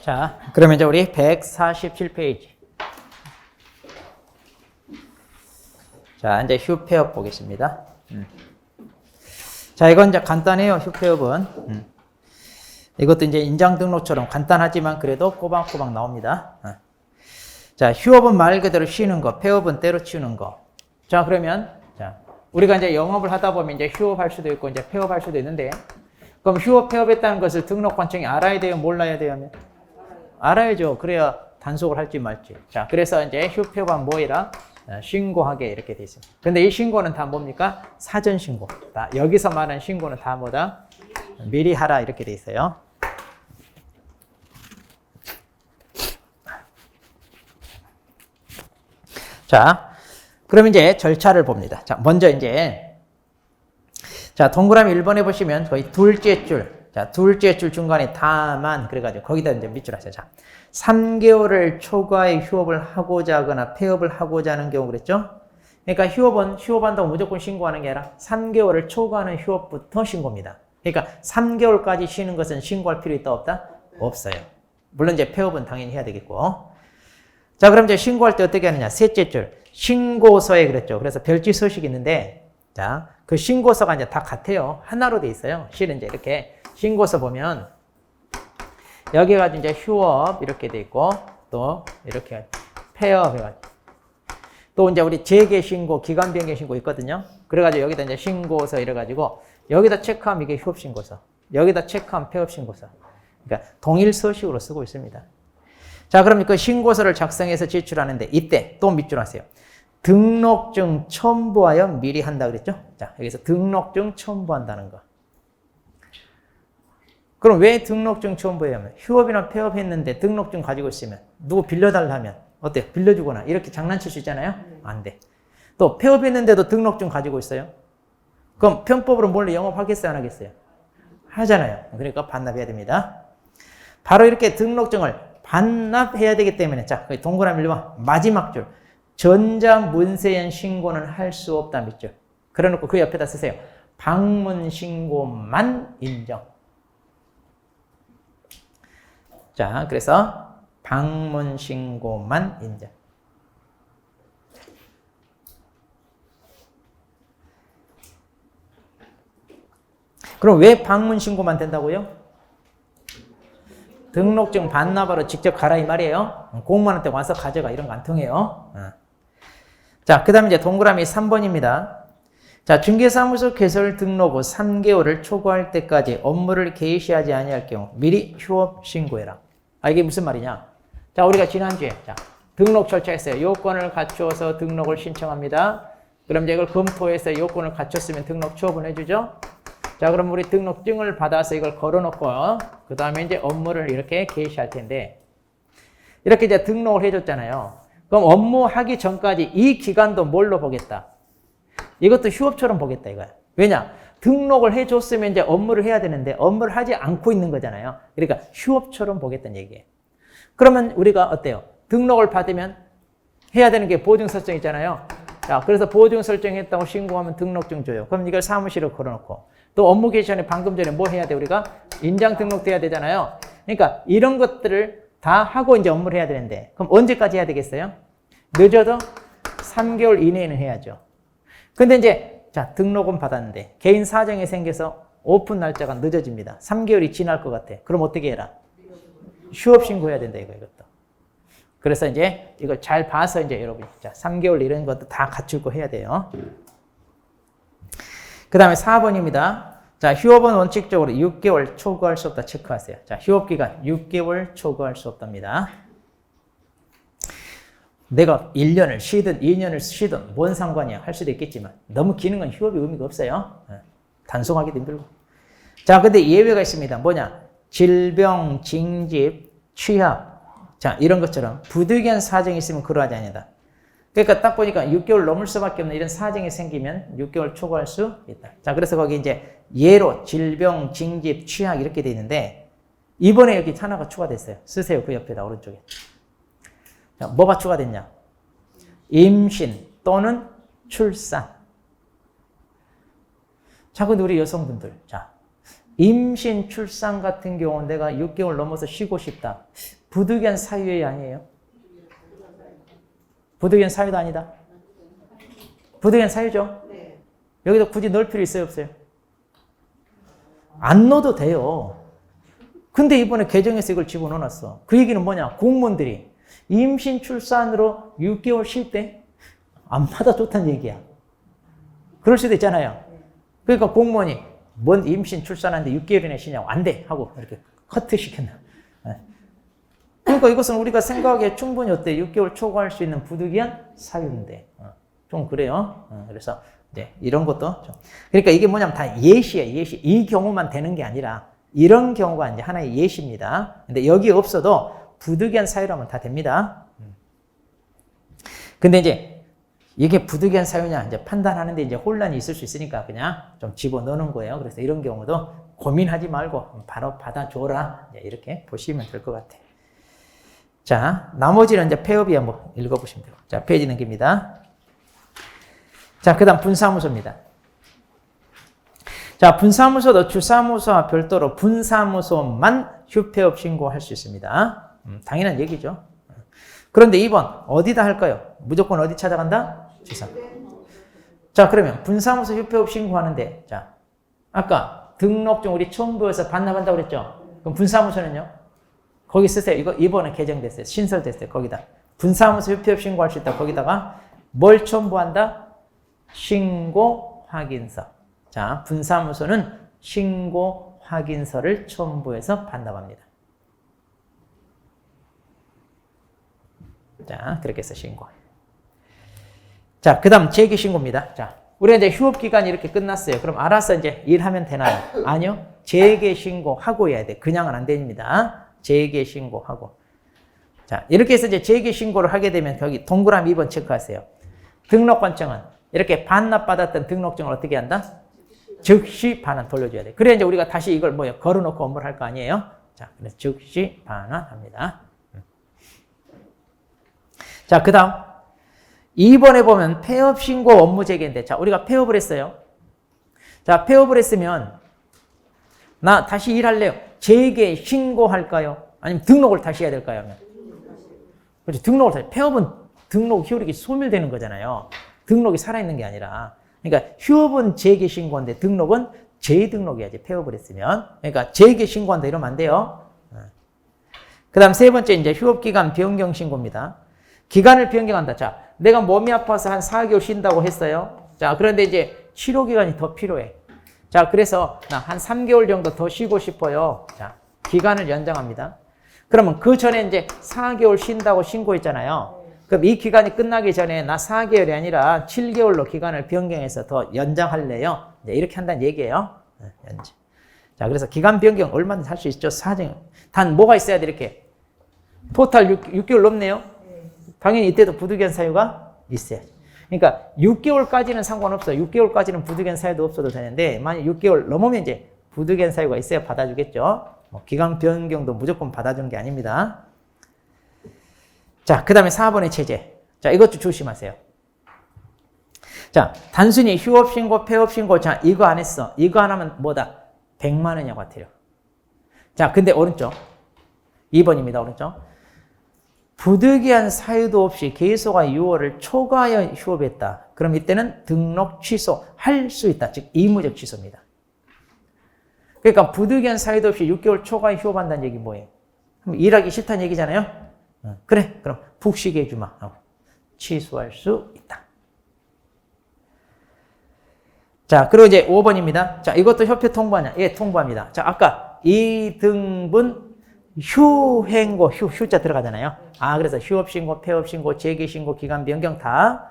자, 그러면 이제 우리 147페이지. 자, 이제 휴폐업 보겠습니다. 자, 이건 이제 간단해요, 휴폐업은. 이것도 이제 인장 등록처럼 간단하지만 그래도 꼬박꼬박 나옵니다. 자, 휴업은 말 그대로 쉬는 거, 폐업은 때려치우는 거. 자, 그러면, 자, 우리가 이제 영업을 하다 보면 이제 휴업할 수도 있고, 이제 폐업할 수도 있는데, 그럼 휴업, 폐업했다는 것을 등록관청이 알아야 돼요, 몰라야 돼요? 알아야죠. 그래야 단속을 할지 말지. 자, 그래서 이제 휴폐업은 뭐이라? 신고하게 이렇게 돼 있습니다. 근데 이 신고는 다 뭡니까? 사전 신고. 다 여기서 말하는 신고는 다 뭐다? 미리 하라 이렇게 돼 있어요. 자, 그럼 이제 절차를 봅니다. 자, 먼저 이제 자, 동그라미 1번에 보시면 거의 둘째 줄. 자, 둘째 줄 중간에 다만 그래가지고 거기다 이제 밑줄 하세요. 자, 3개월을 초과의 휴업을 하고자 하거나 폐업을 하고자 하는 경우 그랬죠? 그러니까 휴업한다고 무조건 신고하는 게 아니라 3개월을 초과하는 휴업부터 신고입니다. 그러니까 3개월까지 쉬는 것은 신고할 필요 있다 없다? 없어요. 물론 이제 폐업은 당연히 해야 되겠고. 자, 그럼 이제 신고할 때 어떻게 하느냐? 셋째 줄. 신고서에 그랬죠. 그래서 별지 서식이 있는데, 자, 그 신고서가 이제 다 같아요. 하나로 돼 있어요. 실은 이제 이렇게 신고서 보면, 여기가 이제 휴업 이렇게 돼 있고, 또 이렇게 폐업 해가지고, 또 이제 우리 재개 신고, 기간 변경 신고 있거든요. 그래가지고 여기다 이제 신고서 이래가지고, 여기다 체크하면 이게 휴업 신고서, 여기다 체크하면 폐업 신고서. 그러니까 동일 서식으로 쓰고 있습니다. 자, 그럼 그 신고서를 작성해서 제출하는데 이때 또 밑줄 하세요. 등록증 첨부하여 미리 한다 그랬죠? 자, 여기서 등록증 첨부한다는 거. 그럼 왜 등록증 첨부해야 하면? 휴업이나 폐업했는데 등록증 가지고 있으면 누구 빌려달라 하면 어때요? 빌려주거나 이렇게 장난칠 수 있잖아요? 안 돼. 또 폐업했는데도 등록증 가지고 있어요? 그럼 편법으로 몰래 영업하겠어요? 안 하겠어요? 하잖아요. 그러니까 반납해야 됩니다. 바로 이렇게 등록증을 반납해야 되기 때문에 자, 동그라미 1번 마지막 줄. 전자문서엔 신고는 할 수 없다 밑줄. 그래놓고 그 옆에다 쓰세요. 방문 신고만 인정. 자, 그래서 방문 신고만 인정. 그럼 왜 방문 신고만 된다고요? 등록증 반납하러 직접 가라 이 말이에요. 공무원한테 와서 가져가 이런 거 안 통해요. 자, 그 다음에 이제 동그라미 3번입니다. 자, 중개사무소 개설 등록 후 3개월을 초과할 때까지 업무를 개시하지 아니할 경우 미리 휴업 신고해라. 아, 이게 무슨 말이냐? 자, 우리가 지난주에 자, 등록 절차했어요. 요건을 갖추어서 등록을 신청합니다. 그럼 이제 이걸 검토해서 요건을 갖췄으면 등록 취업을 해주죠. 자, 그럼 우리 등록증을 받아서 이걸 걸어놓고 그 다음에 이제 업무를 이렇게 개시할 텐데 이렇게 이제 등록을 해줬잖아요. 그럼 업무하기 전까지 이 기간도 뭘로 보겠다? 이것도 휴업처럼 보겠다 이거야. 왜냐? 등록을 해줬으면 이제 업무를 해야 되는데 업무를 하지 않고 있는 거잖아요. 그러니까 휴업처럼 보겠다는 얘기예요. 그러면 우리가 어때요? 등록을 받으면 해야 되는 게 보증 설정 있잖아요. 자, 그래서 보증 설정했다고 신고하면 등록증 줘요. 그럼 이걸 사무실에 걸어놓고 또 업무 개시 전에 방금 전에 뭐 해야 돼? 우리가 인장 등록돼야 되잖아요. 그러니까 이런 것들을 다 하고 이제 업무를 해야 되는데 그럼 언제까지 해야 되겠어요? 늦어도 3개월 이내에는 해야죠. 근데 이제 자, 등록은 받았는데 개인 사정이 생겨서 오픈 날짜가 늦어집니다. 3개월이 지날 것 같아. 그럼 어떻게 해라? 휴업 신고해야 된다 이것도. 그래서 이제 이걸 잘 봐서 이제 여러분이 자, 3개월 이런 것도 다 갖출 거 해야 돼요. 그 다음에 4번입니다. 자, 휴업은 원칙적으로 6개월 초과할 수 없다 체크하세요. 자, 휴업기간 6개월 초과할 수 없답니다. 내가 1년을 쉬든 2년을 쉬든 뭔 상관이야 할 수도 있겠지만 너무 기는 건 휴업이 의미가 없어요. 단속하기도 힘들고. 자, 근데 예외가 있습니다. 뭐냐? 질병, 징집, 취약. 자, 이런 것처럼 부득이한 사정이 있으면 그러하지 아니다. 그러니까 딱 보니까 6개월 넘을 수밖에 없는 이런 사정이 생기면 6개월 초과할 수 있다. 자, 그래서 거기 이제 예로 질병, 징집, 취약 이렇게 돼 있는데 이번에 여기 하나가 추가됐어요. 쓰세요. 그 옆에다 오른쪽에. 자, 뭐가 추가됐냐? 임신 또는 출산. 자, 근데 우리 여성분들, 자, 임신, 출산 같은 경우는 내가 6개월 넘어서 쉬고 싶다. 부득이한 사유에 아니에요? 부득이한 사유도 아니다. 부득이한 사유죠? 여기도 굳이 넣을 필요 있어요, 없어요? 안 넣어도 돼요. 근데 이번에 개정해서 이걸 집어넣어놨어. 그 얘기는 뭐냐? 공무원들이 임신, 출산으로 6개월 쉴 때 안 받아 좋다는 얘기야. 그럴 수도 있잖아요. 그러니까 공무원이 뭔 임신, 출산하는데 6개월이나 쉬냐고. 안 돼! 하고 이렇게 커트 시켰나. 그러니까 이것은 우리가 생각하기에 충분히 어때? 6개월 초과할 수 있는 부득이한 사유인데. 좀 그래요. 그래서 이런 것도 좀. 그러니까 이게 뭐냐면 다 예시예요, 예시. 이 경우만 되는 게 아니라 이런 경우가 이제 하나의 예시입니다. 근데 여기 없어도 부득이한 사유라면 다 됩니다. 근데 이제 이게 부득이한 사유냐 이제 판단하는데 이제 혼란이 있을 수 있으니까 그냥 좀 집어넣는 거예요. 그래서 이런 경우도 고민하지 말고 바로 받아줘라. 이렇게 보시면 될 것 같아요. 자, 나머지는 이제 폐업이 한번 읽어보시면 돼요. 자, 페이지 넘깁니다. 자, 그 다음 분사무소입니다. 자, 분사무소도 주사무소와 별도로 분사무소만 휴폐업 신고할 수 있습니다. 당연한 얘기죠. 그런데 2번, 어디다 할까요? 무조건 어디 찾아간다? 주사. 자, 그러면 분사무소 휴폐업 신고하는데, 자, 아까 등록증 우리 첨부해서 반납한다고 그랬죠? 그럼 분사무소는요? 거기 쓰세요. 이거 이번에 개정됐어요. 신설됐어요. 거기다. 분사무소 휴폐업 신고할 수 있다. 거기다가 뭘 첨부한다? 신고 확인서. 자, 분사무소는 신고 확인서를 첨부해서 반납합니다. 자, 그렇게 해서 신고. 자, 그 다음 재개신고입니다. 자, 우리가 이제 휴업기간이 이렇게 끝났어요. 그럼 알아서 이제 일하면 되나요? 아니요. 재개신고하고 해야 돼. 그냥은 안 됩니다. 재개신고하고. 자, 이렇게 해서 이제 재개신고를 하게 되면 거기 동그라미 2번 체크하세요. 등록관청은 이렇게 반납받았던 등록증을 어떻게 한다? 즉시 반환 돌려줘야 돼. 그래 이제 우리가 다시 이걸 뭐예요? 걸어놓고 업무를 할 거 아니에요? 자, 그래서 즉시 반환합니다. 자, 그 다음 2번에 보면 폐업 신고 업무 재개인데, 자, 우리가 폐업을 했어요. 자, 폐업을 했으면 나 다시 일할래요. 재개 신고할까요? 아니면 등록을 다시 해야 될까요? 그렇죠. 등록을 다시. 폐업은 등록 효력이 소멸되는 거잖아요. 등록이 살아있는 게 아니라. 그러니까 휴업은 재개 신고인데 등록은 재등록해야지. 폐업을 했으면. 그러니까 재개 신고한다 이러면 안 돼요. 그 다음 세 번째 이제 휴업기간 변경 신고입니다. 기간을 변경한다. 자, 내가 몸이 아파서 한 4개월 쉰다고 했어요. 자, 그런데 이제 치료기간이 더 필요해. 자, 그래서 나 한 3개월 정도 더 쉬고 싶어요. 자, 기간을 연장합니다. 그러면 그 전에 이제 4개월 쉰다고 신고했잖아요. 그럼 이 기간이 끝나기 전에 나 4개월이 아니라 7개월로 기간을 변경해서 더 연장할래요. 이제 이렇게 한다는 얘기예요. 연장. 자, 그래서 기간 변경 얼마든지 할 수 있죠. 사정. 단 뭐가 있어야 돼, 이렇게. 토탈 6개월 넘네요. 당연히 이때도 부득이한 사유가 있어야지. 그러니까 6개월까지는 상관없어요. 6개월까지는 부득이한 사유도 없어도 되는데 만약 6개월 넘으면 이제 부득이한 사유가 있어야 받아주겠죠. 기간 변경도 무조건 받아주는 게 아닙니다. 자, 그 다음에 4번의 체제. 자, 이것도 조심하세요. 자, 단순히 휴업신고, 폐업신고. 자, 이거 안 했어. 이거 안 하면 뭐다? 100만 원이야, 과태료. 자, 근데 오른쪽. 2번입니다, 오른쪽. 부득이한 사유도 없이 계속한 6월을 초과하여 휴업했다. 그럼 이때는 등록 취소할 수 있다. 즉 의무적 취소입니다. 그러니까 부득이한 사유도 없이 6개월 초과하여 휴업한다는 얘기 뭐예요? 그럼 일하기 싫다는 얘기잖아요. 그래, 그럼 푹 쉬게 해주마. 취소할 수 있다. 자, 그리고 이제 5번입니다. 자, 이것도 협회 통보하냐? 예, 통보합니다. 자, 아까 2등분 휴행고, 휴자 들어가잖아요. 아, 그래서 휴업신고, 폐업신고, 재개신고, 기간 변경 다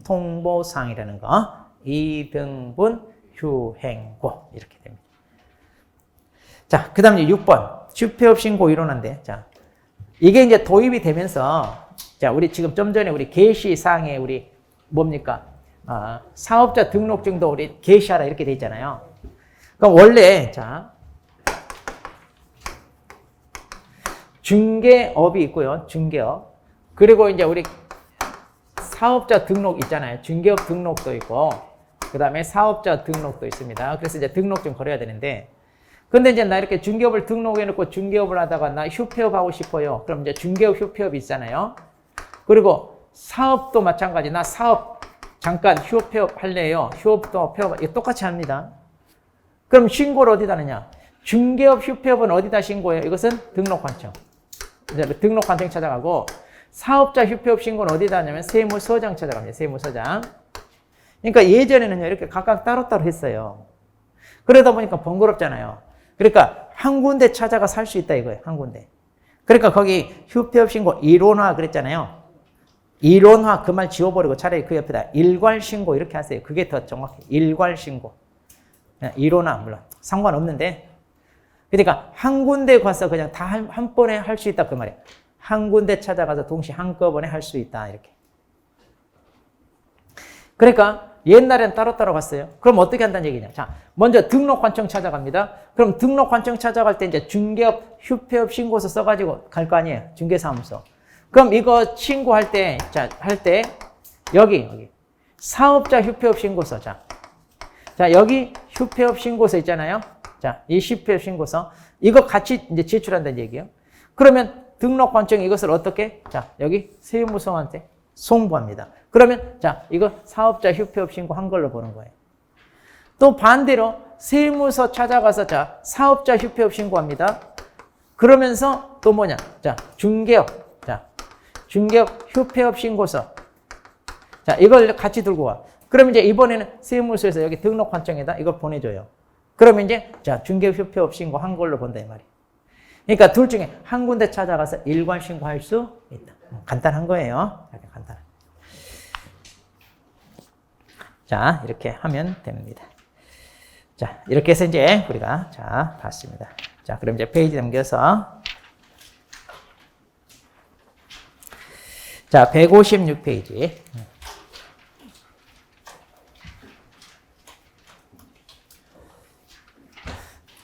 통보사항이라는 거. 2등분 휴행고. 이렇게 됩니다. 자, 그 다음에 6번. 휴폐업신고 이론인데, 자, 이게 이제 도입이 되면서, 자, 우리 지금 좀 전에 우리 게시사항에 우리 뭡니까? 사업자 등록증도 우리 게시하라 이렇게 돼 있잖아요. 그럼 원래, 자, 중개업이 있고요. 중개업. 그리고 이제 우리 사업자 등록 있잖아요. 중개업 등록도 있고, 그 다음에 사업자 등록도 있습니다. 그래서 이제 등록증 걸어야 되는데, 근데 이제 나 이렇게 중개업을 등록해놓고 중개업을 하다가 나 휴폐업 하고 싶어요. 그럼 이제 중개업 휴폐업이 있잖아요. 그리고 사업도 마찬가지. 나 사업 잠깐 휴폐업 할래요. 휴업도 폐업, 이거 똑같이 합니다. 그럼 신고를 어디다 하느냐? 중개업 휴폐업은 어디다 신고해요? 이것은 등록관청. 이제 등록관청 찾아가고, 사업자 휴폐업 신고는 어디다 하냐면 세무서장 찾아갑니다. 세무서장. 그러니까 예전에는요, 이렇게 각각 따로따로 했어요. 그러다 보니까 번거롭잖아요. 그러니까 한 군데 찾아가 살 수 있다 이거예요. 한 군데. 그러니까 거기 휴폐업 신고 일원화 그랬잖아요. 일원화 그 말 지워버리고 차라리 그 옆에다 일괄 신고 이렇게 하세요. 그게 더 정확해. 일괄 신고. 일원화 물론 상관없는데. 그러니까 한 군데 가서 그냥 다 한 번에 할 수 있다 그 말이에요. 한 군데 찾아가서 동시에 한꺼번에 할 수 있다 이렇게. 그러니까 옛날엔 따로따로 갔어요. 그럼 어떻게 한다는 얘기냐. 자, 먼저 등록관청 찾아갑니다. 그럼 등록관청 찾아갈 때 이제 중개업, 휴폐업 신고서 써가지고 갈 거 아니에요. 중개사무소. 그럼 이거 신고할 때, 자, 할 때, 여기. 사업자 휴폐업 신고서. 자, 여기 휴폐업 신고서 있잖아요. 자, 이 휴폐업 신고서. 이거 같이 이제 제출한다는 얘기예요. 그러면 등록관청이 이것을 어떻게? 자, 여기 세무서한테 송부합니다. 그러면 자, 이거 사업자 휴폐업 신고한 걸로 보는 거예요. 또 반대로 세무서 찾아가서 자, 사업자 휴폐업 신고합니다. 그러면서 또 뭐냐? 자, 중개업 휴폐업 신고서. 자, 이걸 같이 들고 와. 그러면 이제 이번에는 세무서에서 여기 등록관청에다 이걸 보내줘요. 그러면 이제 자, 중개업 휴폐업 신고 한 걸로 본다 이 말이에요. 그러니까 둘 중에 한 군데 찾아가서 일괄 신고할 수 있다. 간단한 거예요. 이렇게 간단한. 자, 이렇게 하면 됩니다. 자, 이렇게 해서 이제 우리가 자, 봤습니다. 자, 그럼 이제 페이지 넘겨서 자, 156페이지.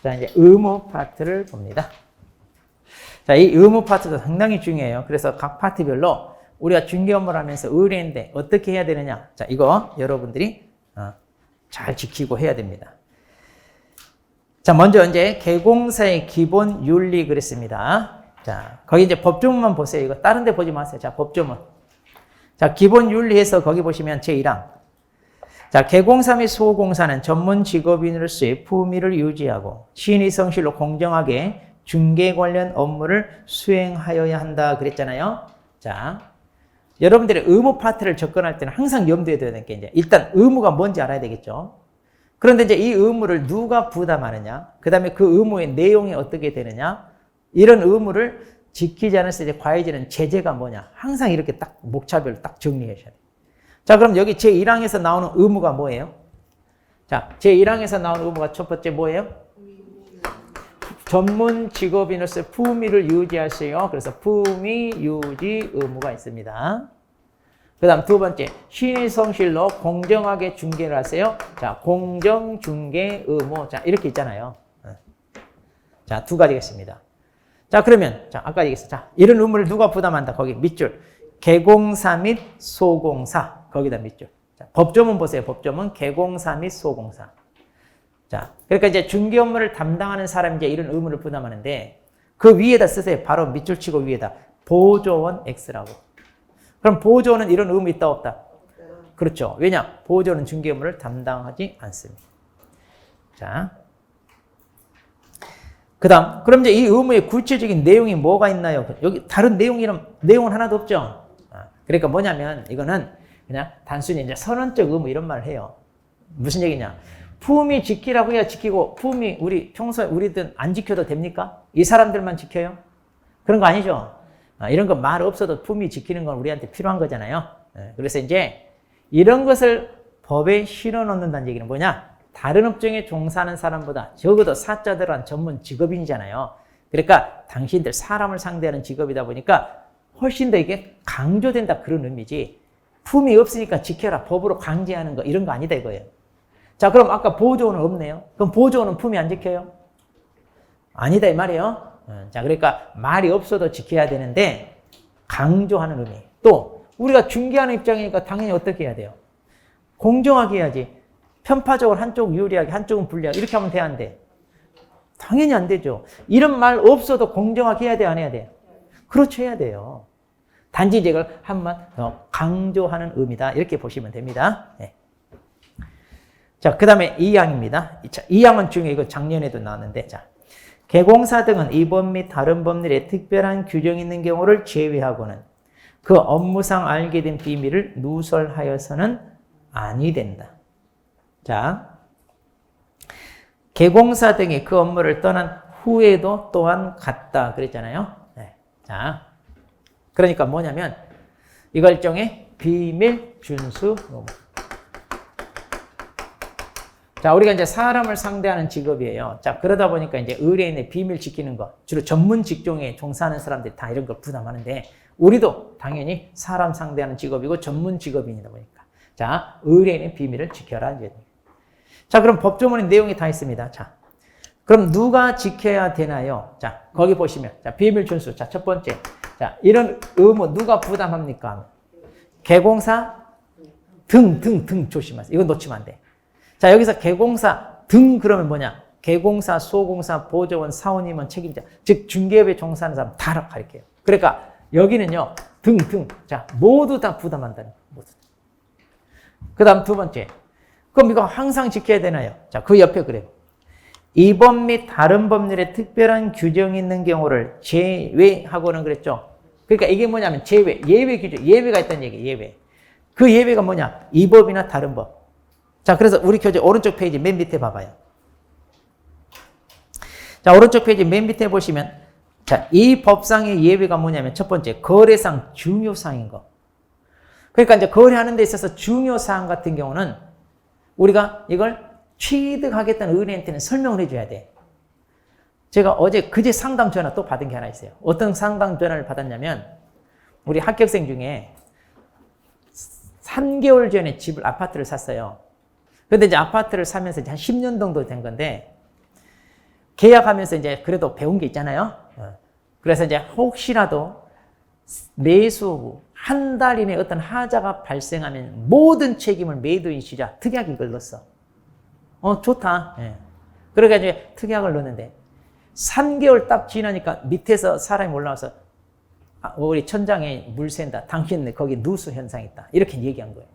자, 이제 의무 파트를 봅니다. 자, 이 의무 파트도 상당히 중요해요. 그래서 각 파트별로 우리가 중개 업무를 하면서 의뢰인데 어떻게 해야 되느냐. 자, 이거 여러분들이 잘 지키고 해야 됩니다. 자, 먼저 이제 개공사의 기본 윤리 그랬습니다. 자, 거기 이제 법조문만 보세요. 이거 다른 데 보지 마세요. 자, 법조문. 자, 기본 윤리에서 거기 보시면 제1항. 자, 개공사 및 소공사는 전문 직업인으로서의 품위를 유지하고 신의 성실로 공정하게 중개 관련 업무를 수행하여야 한다 그랬잖아요. 자, 여러분들의 의무 파트를 접근할 때는 항상 염두에 둬야 되는 게 이제 일단 의무가 뭔지 알아야 되겠죠. 그런데 이제 이 의무를 누가 부담하느냐, 그 다음에 그 의무의 내용이 어떻게 되느냐, 이런 의무를 지키지 않았을 때 과해지는 제재가 뭐냐, 항상 이렇게 딱 목차별로 딱 정리하셔야 돼요. 자, 그럼 여기 제1항에서 나오는 의무가 뭐예요? 자, 제1항에서 나오는 의무가 첫 번째 뭐예요? 전문 직업인으로서 품위를 유지하세요. 그래서 품위 유지 의무가 있습니다. 그 다음 두 번째, 신의 성실로 공정하게 중개를 하세요. 자, 공정 중개 의무. 자, 이렇게 있잖아요. 자, 두 가지가 있습니다. 자, 그러면, 자, 아까 얘기했어. 자, 이런 의무를 누가 부담한다? 거기 밑줄. 개공사 및 소공사. 거기다 밑줄. 자, 법조문 보세요. 법조문. 개공사 및 소공사. 자, 그러니까 이제 중개 업무를 담당하는 사람이 이제 이런 의무를 부담하는데 그 위에다 쓰세요. 바로 밑줄 치고 위에다. 보조원 X라고. 그럼 보조원은 이런 의무 있다 없다? 그렇죠. 왜냐? 보조원은 중개 업무를 담당하지 않습니다. 자, 그 다음, 그럼 이제 이 의무의 구체적인 내용이 뭐가 있나요? 여기 다른 내용은 하나도 없죠? 그러니까 뭐냐면 이거는 그냥 단순히 이제 선언적 의무 이런 말을 해요. 무슨 얘기냐? 품위 지키라고 해야 지키고 품위 우리 평소에 우리들 안 지켜도 됩니까? 이 사람들만 지켜요? 그런 거 아니죠? 이런 거 말 없어도 품위 지키는 건 우리한테 필요한 거잖아요. 그래서 이제 이런 것을 법에 실어 넣는다는 얘기는 뭐냐? 다른 업종에 종사하는 사람보다 적어도 사자들은 전문 직업인이잖아요. 그러니까 당신들 사람을 상대하는 직업이다 보니까 훨씬 더 이게 강조된다 그런 의미지 품위 없으니까 지켜라 법으로 강제하는 거 이런 거 아니다 이거예요. 자, 그럼 아까 보조원은 없네요. 그럼 보조원은 품위 안 지켜요? 아니다 이 말이에요. 자, 그러니까 말이 없어도 지켜야 되는데 강조하는 의미. 또 우리가 중개하는 입장이니까 당연히 어떻게 해야 돼요? 공정하게 해야지. 편파적으로 한쪽 유리하게 한쪽은 불리하게 이렇게 하면 돼야 안 돼. 당연히 안 되죠. 이런 말 없어도 공정하게 해야 돼, 안 해야 돼요? 그렇죠, 해야 돼요. 단지 이걸 한번 더 강조하는 의미다. 이렇게 보시면 됩니다. 네. 자, 그 다음에 2항입니다. 2항은 중요해. 이거 작년에도 나왔는데, 자. 개공사 등은 이법 및 다른 법률에 특별한 규정이 있는 경우를 제외하고는 그 업무상 알게 된 비밀을 누설하여서는 아니 된다. 자, 개공사 등이 그 업무를 떠난 후에도 또한 같다. 그랬잖아요. 네. 자, 그러니까 뭐냐면 이거 일종의 비밀 준수 의무. 자, 우리가 이제 사람을 상대하는 직업이에요. 자, 그러다 보니까 이제 의뢰인의 비밀 지키는 거, 주로 전문 직종에 종사하는 사람들이 다 이런 걸 부담하는데, 우리도 당연히 사람 상대하는 직업이고 전문 직업이다 보니까. 자, 의뢰인의 비밀을 지켜라. 이제. 자, 그럼 법조문의 내용이 다 있습니다. 자, 그럼 누가 지켜야 되나요? 자, 거기 보시면, 자, 비밀 준수. 자, 첫 번째. 자, 이런 의무 누가 부담합니까? 개공사 등 조심하세요. 이건 놓치면 안 돼. 자, 여기서 개공사 등 그러면 뭐냐? 개공사, 소공사, 보조원, 사원임원, 책임자, 즉 중개업에 종사하는 사람 다 가리켜요. 그러니까 여기는요, 등. 자, 모두 다 부담한다는 거예요. 모두. 그 다음 두 번째. 그럼 이거 항상 지켜야 되나요? 자, 그 옆에 그래요. 이 법 및 다른 법률에 특별한 규정이 있는 경우를 제외하고는 그랬죠. 그러니까 이게 뭐냐면 제외, 예외 규정, 예외가 있다는 얘기예요. 예외. 그 예외가 뭐냐? 이 법이나 다른 법. 자, 그래서 우리 교재 오른쪽 페이지 맨 밑에 봐봐요. 자, 오른쪽 페이지 맨 밑에 보시면, 자, 이 법상의 예외가 뭐냐면 첫 번째, 거래상 중요사항인 거. 그러니까 이제 거래하는 데 있어서 중요사항 같은 경우는 우리가 이걸 취득하겠다는 의뢰인한테는 설명을 해줘야 돼. 제가 그제 상담 전화 또 받은 게 하나 있어요. 어떤 상담 전화를 받았냐면, 우리 합격생 중에 3개월 전에 아파트를 샀어요. 근데 이제 아파트를 사면서 이제 한 10년 정도 된 건데, 계약하면서 이제 그래도 배운 게 있잖아요. 그래서 이제 혹시라도 매수 후 한 달 이내에 어떤 하자가 발생하면 모든 책임을 매도인시자 특약 이걸 넣었어. 좋다. 예. 그러니까 이제 특약을 넣었는데 3개월 딱 지나니까 밑에서 사람이 올라와서 우리 천장에 물 샌다. 당신 거기 누수 현상이 있다. 이렇게 얘기한 거예요.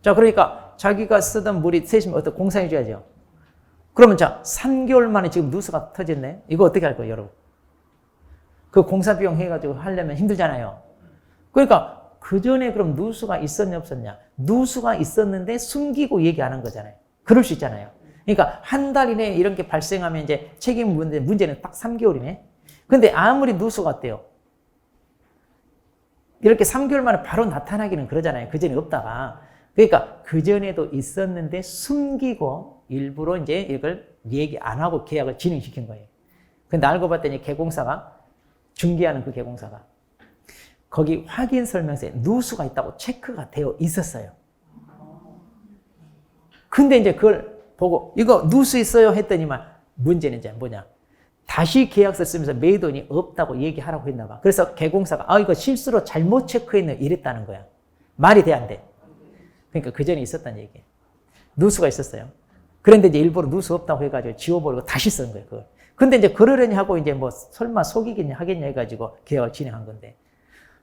자, 그러니까 자기가 쓰던 물이 새시면 어떤 공사해 줘야죠. 그러면 자, 3개월 만에 지금 누수가 터졌네. 이거 어떻게 할 거예요, 여러분? 그 공사 비용 해가지고 하려면 힘들잖아요. 그러니까 그 전에 그럼 누수가 있었냐 없었냐? 누수가 있었는데 숨기고 얘기 안 한 거잖아요. 그럴 수 있잖아요. 그러니까 한 달 이내에 이런 게 발생하면 이제 책임 문제는 딱 3개월이네. 근데 아무리 누수가 어때요? 이렇게 3개월 만에 바로 나타나기는 그러잖아요. 그 전에 없다가. 그러니까 그 전에도 있었는데 숨기고 일부러 이제 이걸 얘기 안 하고 계약을 진행시킨 거예요. 근데 알고 봤더니 개공사가 중개하는 그 개공사가 거기 확인 설명서에 누수가 있다고 체크가 되어 있었어요. 근데 이제 그걸 보고 이거 누수 있어요 했더니만 문제는 이제 뭐냐? 다시 계약서 쓰면서 매도인이 없다고 얘기하라고 했나 봐. 그래서 개공사가 이거 실수로 잘못 체크했네 이랬다는 거야. 말이 돼 안 돼? 그러니까 그 전에 있었다는 얘기예요. 누수가 있었어요. 그런데 이제 일부러 누수 없다고 해가지고 지워버리고 다시 쓴 거예요, 그걸. 근데 이제 그러려니 하고 이제 뭐 설마 속이겠냐 하겠냐 해가지고 계약을 진행한 건데.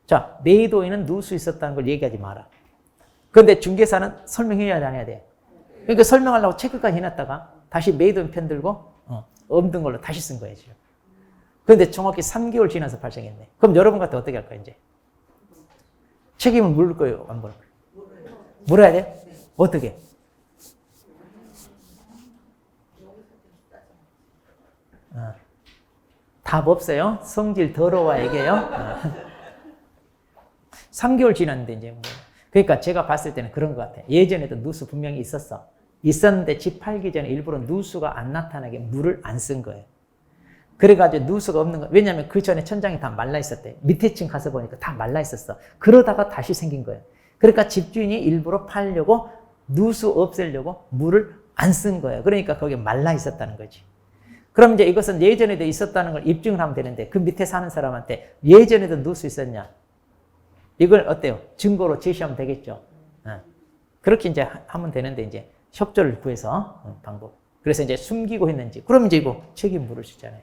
자, 매도인은 누수 있었다는 걸 얘기하지 마라. 그런데 중개사는 설명해야 돼, 안 해야 돼? 그러니까 설명하려고 체크까지 해놨다가 다시 매도인 편 들고 없는 걸로 다시 쓴 거예요, 지금. 그런데 정확히 3개월 지나서 발생했네. 그럼 여러분 같아 어떻게 할 거예요, 이제? 책임을 물을 거예요, 안 물을 거예요? 물어야 돼요? 어떻게? 답 없어요? 성질 더러워 얘기해요? 3개월 지났는데 이제 뭐. 그러니까 제가 봤을 때는 그런 것 같아요. 예전에도 누수 분명히 있었어. 있었는데 집 팔기 전에 일부러 누수가 안 나타나게 물을 안 쓴 거예요. 그래가지고 누수가 없는 거. 왜냐하면 그 전에 천장이 다 말라 있었대. 밑에 층 가서 보니까 다 말라 있었어. 그러다가 다시 생긴 거예요. 그러니까 집주인이 일부러 팔려고 누수 없애려고 물을 안 쓴 거예요. 그러니까 거기에 말라 있었다는 거지. 그럼 이제 이것은 예전에도 있었다는 걸 입증을 하면 되는데 그 밑에 사는 사람한테 예전에도 누수 있었냐? 이걸 어때요? 증거로 제시하면 되겠죠. 그렇게 이제 하면 되는데 이제 협조를 구해서 방법. 그래서 이제 숨기고 했는지. 그럼 이제 이거 책임 물을 수 있잖아요.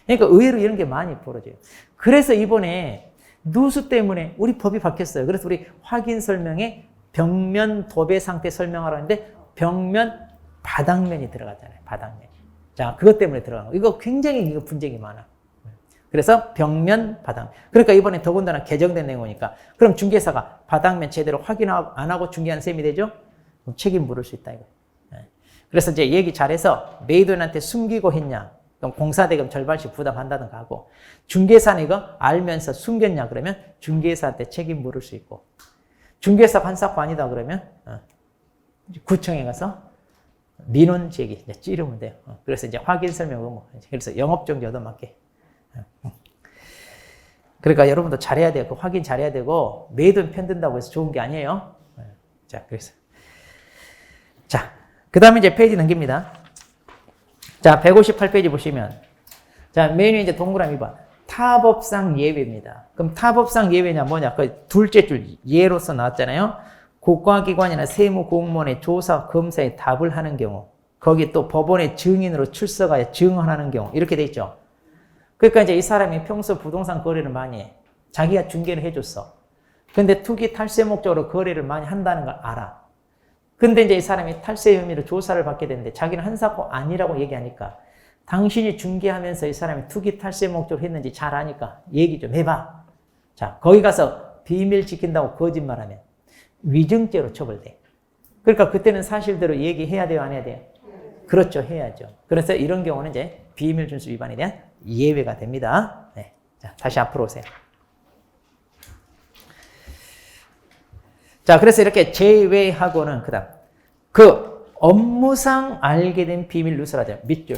그러니까 의외로 이런 게 많이 벌어져요. 그래서 이번에 누수 때문에 우리 법이 바뀌었어요. 그래서 우리 확인 설명에 벽면 도배 상태 설명하라고 하는데 벽면 바닥면이 들어가잖아요. 바닥면. 자, 그것 때문에 들어가는 거. 이거 굉장히 이거 분쟁이 많아. 그래서 벽면, 바닥. 그러니까 이번에 더군다나 개정된 내용이니까 그럼 중개사가 바닥면 제대로 확인 안 하고 중개한 셈이 되죠? 그럼 책임 물을 수 있다 이거. 그래서 이제 얘기 잘해서 메이드한테 숨기고 했냐? 그럼 공사대금 절반씩 부담한다든가 하고 중개사는 이거 알면서 숨겼냐 그러면 중개사한테 책임 물을 수 있고 중개사 판사가 아니다 그러면 구청에 가서 민원 제기 이제 찌르면 돼요. 그래서 이제 확인 설명 의무. 그래서 영업정지 얻어맞게. 그러니까 여러분도 잘해야 돼요. 그 확인 잘해야 되고 매돈 편든다고 해서 좋은 게 아니에요. 자, 그래서 자, 그다음에 이제 페이지 넘깁니다. 자, 158페이지 보시면 자, 메뉴 이제 동그라미 봐. 타법상 예외입니다. 그럼 타법상 예외냐 뭐냐? 그 둘째 줄 예로서 나왔잖아요. 국가기관이나 세무공무원의 조사, 검사에 답을 하는 경우, 거기 또 법원의 증인으로 출석하여 증언하는 경우 이렇게 돼 있죠. 그러니까 이제 이 사람이 평소 부동산 거래를 많이 해. 자기가 중개를 해줬어. 근데 투기 탈세 목적으로 거래를 많이 한다는 걸 알아. 근데 이제 이 사람이 탈세 혐의로 조사를 받게 되는데 자기는 한 사건 아니라고 얘기하니까 당신이 중개하면서 이 사람이 투기 탈세 목적으로 했는지 잘 아니까 얘기 좀 해봐. 자, 거기 가서 비밀 지킨다고 거짓말하면 위증죄로 처벌돼. 그러니까 그때는 사실대로 얘기해야 돼요, 안 해야 돼요? 그렇죠, 해야죠. 그래서 이런 경우는 이제 비밀 준수 위반에 대한 예외가 됩니다. 네. 자, 다시 앞으로 오세요. 자, 그래서 이렇게 제외하고는 그다음 그 업무상 알게 된 비밀 누설하자 밑줄.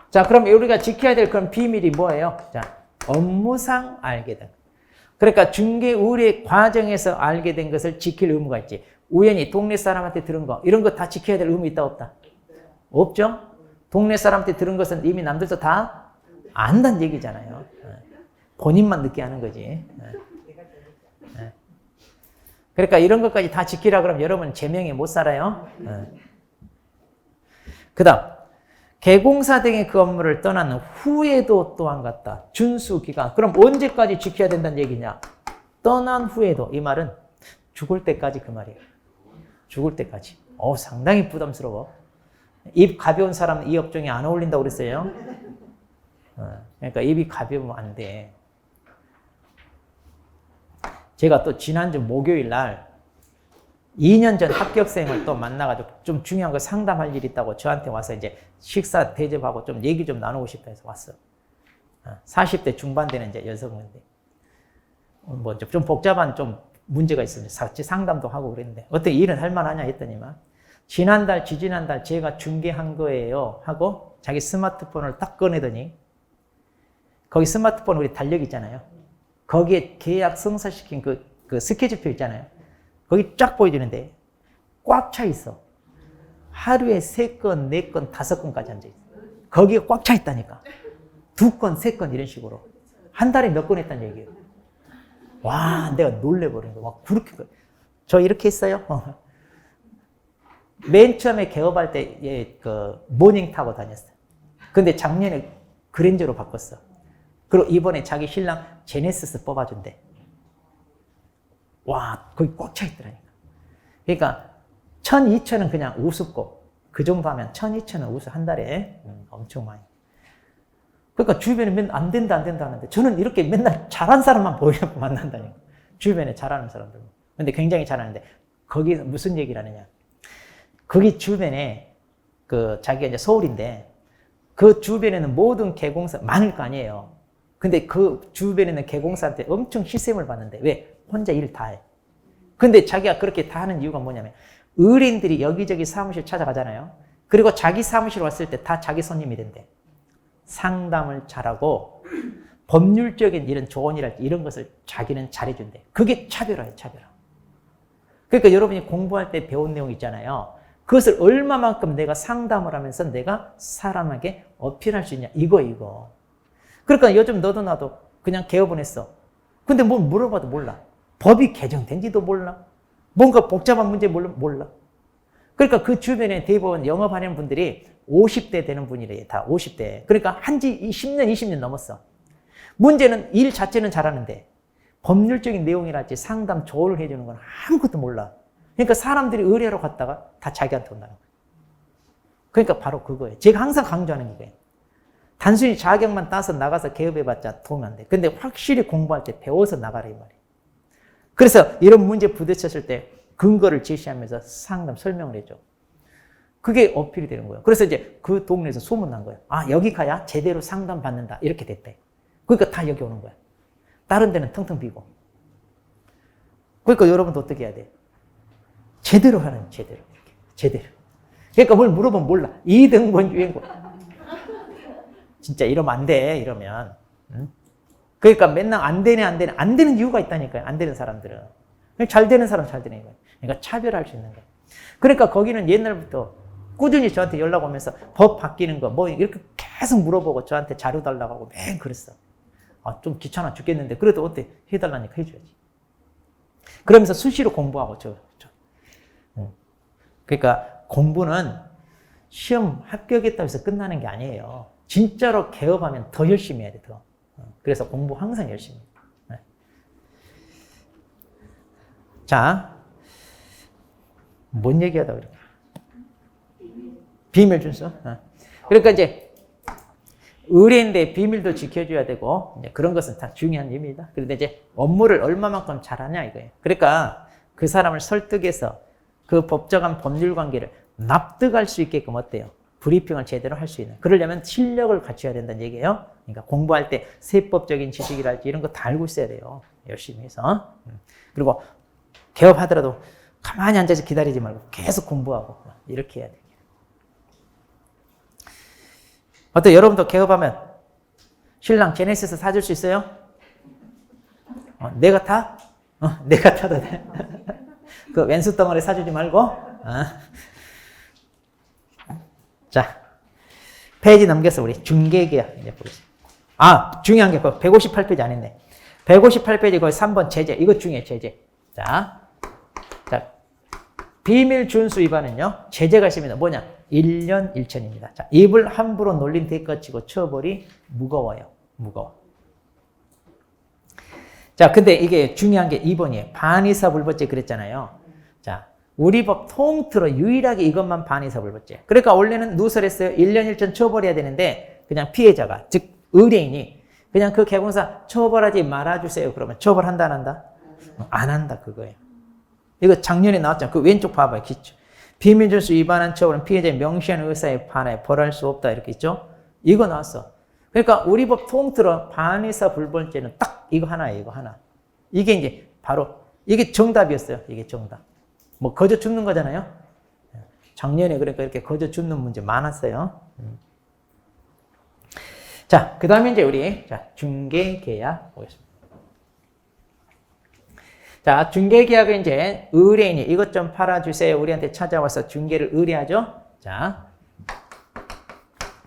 자, 그럼 우리가 지켜야 될 그런 비밀이 뭐예요? 자, 업무상 알게 된. 그러니까 중개 의뢰 과정에서 알게 된 것을 지킬 의무가 있지. 우연히 동네 사람한테 들은 거 이런 거 다 지켜야 될 의무 있다 없다? 없죠? 동네 사람한테 들은 것은 이미 남들도 다 안다는 얘기잖아요. 본인만 늦게 하는 거지. 그러니까 이런 것까지 다 지키라 그러면 여러분 제명에 못 살아요. 그 다음 개공사 등의 그 업무를 떠난 후에도 또한 같다. 준수기간. 그럼 언제까지 지켜야 된다는 얘기냐? 떠난 후에도. 이 말은 죽을 때까지 그 말이에요. 죽을 때까지. 상당히 부담스러워. 입 가벼운 사람은 이 업종에 안 어울린다고 그랬어요. 그러니까 입이 가벼우면 안 돼. 제가 또 지난주 목요일 날 2년 전 합격생을 또 만나가지고 좀 중요한 거 상담할 일이 있다고 저한테 와서 이제 식사 대접하고 좀 얘기 좀 나누고 싶다 해서 왔어. 40대 중반 되는 이제 여성인데 뭐 좀 복잡한 좀 문제가 있으면 같이 상담도 하고 그랬는데 어떻게 일은 할 만하냐 했더니만 지난달 지지난달 제가 중개한 거예요 하고 자기 스마트폰을 딱 꺼내더니 거기 스마트폰 우리 달력 있잖아요. 거기에 계약 성사시킨 그 스케줄표 있잖아요. 거기 쫙 보여주는데 꽉 차 있어. 하루에 3건, 4건, 5건까지 앉아있어. 거기에 꽉 차 있다니까. 2건, 3건 이런 식으로. 한 달에 몇 건 했다는 얘기예요. 와, 내가 놀래버린 거. 막 그렇게. 저 이렇게 했어요. 맨 처음에 개업할 때 그 모닝 타고 다녔어요. 근데 작년에 그랜저로 바꿨어. 그리고 이번에 자기 신랑 제네시스 뽑아준대. 와, 거기 꽉 차 있더라니까. 그러니까 1,000, 2,000은 그냥 우습고 그 정도 하면 1,000, 2,000은 우습 한 달에 엄청 많이. 그러니까 주변에 맨날 안 된다 하는데 저는 이렇게 맨날 잘한 사람만 보이려고 만난다니까. 주변에 잘하는 사람들. 근데 굉장히 잘하는데 거기 무슨 얘기를 하느냐. 거기 주변에 자기가 이제 서울인데 그 주변에는 모든 개공사 많을 거 아니에요. 근데 그 주변에 있는 개공사한테 엄청 희생을 받는데 왜? 혼자 일 다 해. 근데 자기가 그렇게 다 하는 이유가 뭐냐면 의뢰인들이 여기저기 사무실 찾아가잖아요. 그리고 자기 사무실 왔을 때 다 자기 손님이 된대. 상담을 잘하고 법률적인 이런 좋은 일 할 때 이런 것을 자기는 잘해준대. 그게 차별화예요, 차별화. 그러니까 여러분이 공부할 때 배운 내용 있잖아요. 그것을 얼마만큼 내가 상담을 하면서 내가 사람에게 어필할 수 있냐. 이거. 그러니까 요즘 너도 나도 그냥 개업은 했어. 근데 뭘 물어봐도 몰라. 법이 개정된지도 몰라. 뭔가 복잡한 문제 몰라. 그러니까 그 주변에 대부분 영업하는 분들이 50대 되는 분이래, 다 50대. 그러니까 한지 10년, 20년 넘었어. 문제는 일 자체는 잘하는데 법률적인 내용이랄지 상담 조언을 해주는 건 아무것도 몰라. 그러니까 사람들이 의뢰하러 갔다가 다 자기한테 온다는 거예요. 그러니까 바로 그거예요. 제가 항상 강조하는 거예요. 단순히 자격만 따서 나가서 개업해봤자 도움이 안 돼. 근데 확실히 공부할 때 배워서 나가라 이 말이에요. 그래서 이런 문제 부딪혔을 때 근거를 제시하면서 상담 설명을 해줘. 그게 어필이 되는 거예요. 그래서 이제 그 동네에서 소문난 거예요. 아, 여기 가야 제대로 상담 받는다. 이렇게 됐대. 그러니까 다 여기 오는 거야. 다른 데는 텅텅 비고. 그러니까 여러분도 어떻게 해야 돼? 제대로 하는 제대로. 이렇게. 제대로. 그러니까 뭘 물어보면 몰라. 2등분 유행고. 진짜 이러면 안 돼. 이러면. 응? 그러니까 맨날 안 되네, 안 되네. 안 되는 이유가 있다니까요. 안 되는 사람들은. 잘 되는 사람 잘 되는 거예요. 그러니까 차별할 수 있는 거예요. 그러니까 거기는 옛날부터 꾸준히 저한테 연락 오면서 법 바뀌는 거 뭐 이렇게 계속 물어보고 저한테 자료 달라고 하고 매일 그랬어. 아, 좀 귀찮아 죽겠는데 그래도 어때? 해달라니까 해줘야지. 그러면서 수시로 공부하고 그러니까 공부는 시험 합격했다고 해서 끝나는 게 아니에요. 진짜로 개업하면 더 열심히 해야 돼, 더. 그래서 공부 항상 열심히 해요. 네. 자, 뭔 얘기하다 그래? 비밀 준수. 그러니까 이제 의뢰인데 비밀도 지켜줘야 되고 이제 그런 것은 다 중요한 의미입니다. 그런데 이제 업무를 얼마만큼 잘하냐 이거예요. 그러니까 그 사람을 설득해서 그 법적인 법률 관계를 납득할 수 있게끔 어때요? 브리핑을 제대로 할 수 있는. 그러려면 실력을 갖춰야 된다는 얘기예요. 그러니까 공부할 때 세법적인 지식이랄지 이런 거 다 알고 있어야 돼요. 열심히 해서. 그리고 개업하더라도 가만히 앉아서 기다리지 말고 계속 공부하고 이렇게 해야 돼요. 어때? 여러분도 개업하면 신랑 제네시스 사줄 수 있어요? 내가 타? 내가 타도 돼. 그 왼수 덩어리 사주지 말고. 자, 페이지 넘겨서 우리 중개계약 이제 보겠습니다. 아, 중요한 게 그 158페이지 안 했네. 158페이지 거기 3번 제재. 이거 중요해, 제재. 자, 비밀 준수 위반은요, 제재가 있습니다. 뭐냐? 1년 1천입니다. 자, 입을 함부로 놀린 대가치고 처벌이 무거워요. 무거워. 자, 근데 이게 중요한 게 2번이에요. 반의사불법죄 그랬잖아요. 자, 우리 법 통틀어 유일하게 이것만 반의사불법죄. 그러니까 원래는 누설했어요. 1년 1천 처벌해야 되는데 그냥 피해자가, 즉 의뢰인이 그냥 그 개공사 처벌하지 말아주세요. 그러면 처벌한다 안 한다? 안 한다 그거예요. 이거 작년에 나왔잖아요. 그 왼쪽 봐봐요. 기초. 비밀준수 위반한 처벌은 피해자의 명시한 의사에 반하여 벌할 수 없다. 이렇게 있죠? 이거 나왔어. 그러니까 우리 법 통틀어 반의사불법죄는 딱 이거 하나예요. 이거 하나. 이게 이제 바로 이게 정답이었어요. 이게 정답. 뭐 거저 죽는 거잖아요. 작년에 그러니까 이렇게 거저 죽는 문제 많았어요. 자, 그 다음에 이제 우리 중개계약 보겠습니다. 자, 중개계약은 이제 의뢰인이 이것 좀 팔아주세요. 우리한테 찾아와서 중개를 의뢰하죠. 자,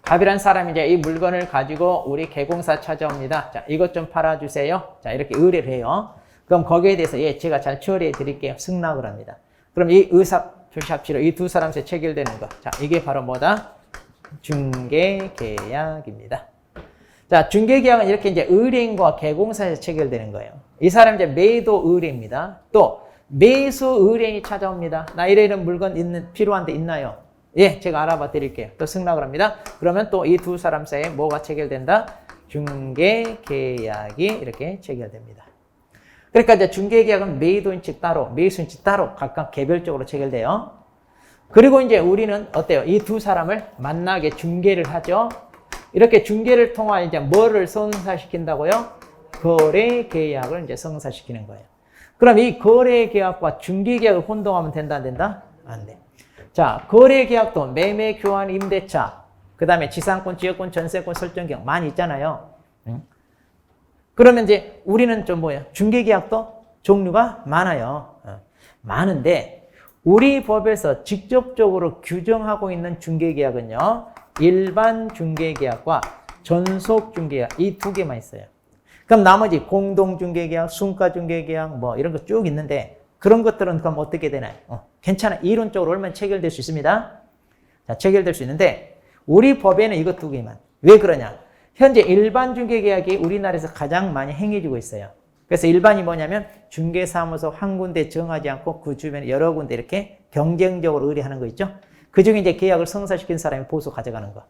갑이란 사람이 이제 이 물건을 가지고 우리 개공사 찾아옵니다. 자, 이것 좀 팔아주세요. 자, 이렇게 의뢰를 해요. 그럼 거기에 대해서 예, 제가 잘 처리해 드릴게요. 승낙을 합니다. 그럼 이 의사 표시합시로 이 두 사람 사이에 체결되는 거. 자, 이게 바로 뭐다? 중개계약입니다. 자, 중개계약은 이렇게 이제 의뢰인과 개공사에서 체결되는 거예요. 이 사람 이제 매도 의뢰입니다. 또 매수 의뢰인이 찾아옵니다. 나 이런 물건 필요한 데 있나요? 예, 제가 알아봐 드릴게요. 또 승낙을 합니다. 그러면 또 이 두 사람 사이에 뭐가 체결된다? 중개계약이 이렇게 체결됩니다. 그러니까 이제 중개계약은 매도인 측 따로, 매수인 측 따로 각각 개별적으로 체결돼요. 그리고 이제 우리는 어때요? 이 두 사람을 만나게 중개를 하죠. 이렇게 중개를 통해 이제 뭐를 성사시킨다고요? 거래 계약을 이제 성사시키는 거예요. 그럼 이 거래 계약과 중개 계약을 혼동하면 된다, 안 된다? 안 돼. 자, 거래 계약도 매매, 교환, 임대차, 그 다음에 지상권, 지역권, 전세권 설정 계약 많이 있잖아요. 그러면 이제 우리는 좀 뭐예요? 중개 계약도 종류가 많아요. 많은데 우리 법에서 직접적으로 규정하고 있는 중개 계약은요, 일반 중개계약과 전속중개계약 이 두 개만 있어요. 그럼 나머지 공동중개계약, 순가중개계약 뭐 이런 거 쭉 있는데 그런 것들은 그럼 어떻게 되나요? 괜찮아. 이론적으로 얼마나 체결될 수 있습니다. 자, 체결될 수 있는데 우리 법에는 이것 두 개만. 왜 그러냐? 현재 일반 중개계약이 우리나라에서 가장 많이 행해지고 있어요. 그래서 일반이 뭐냐면 중개사무소 한 군데 정하지 않고 그 주변에 여러 군데 이렇게 경쟁적으로 의뢰하는 거 있죠? 그 중에 이제 계약을 성사시킨 사람이 보수 가져가는 거.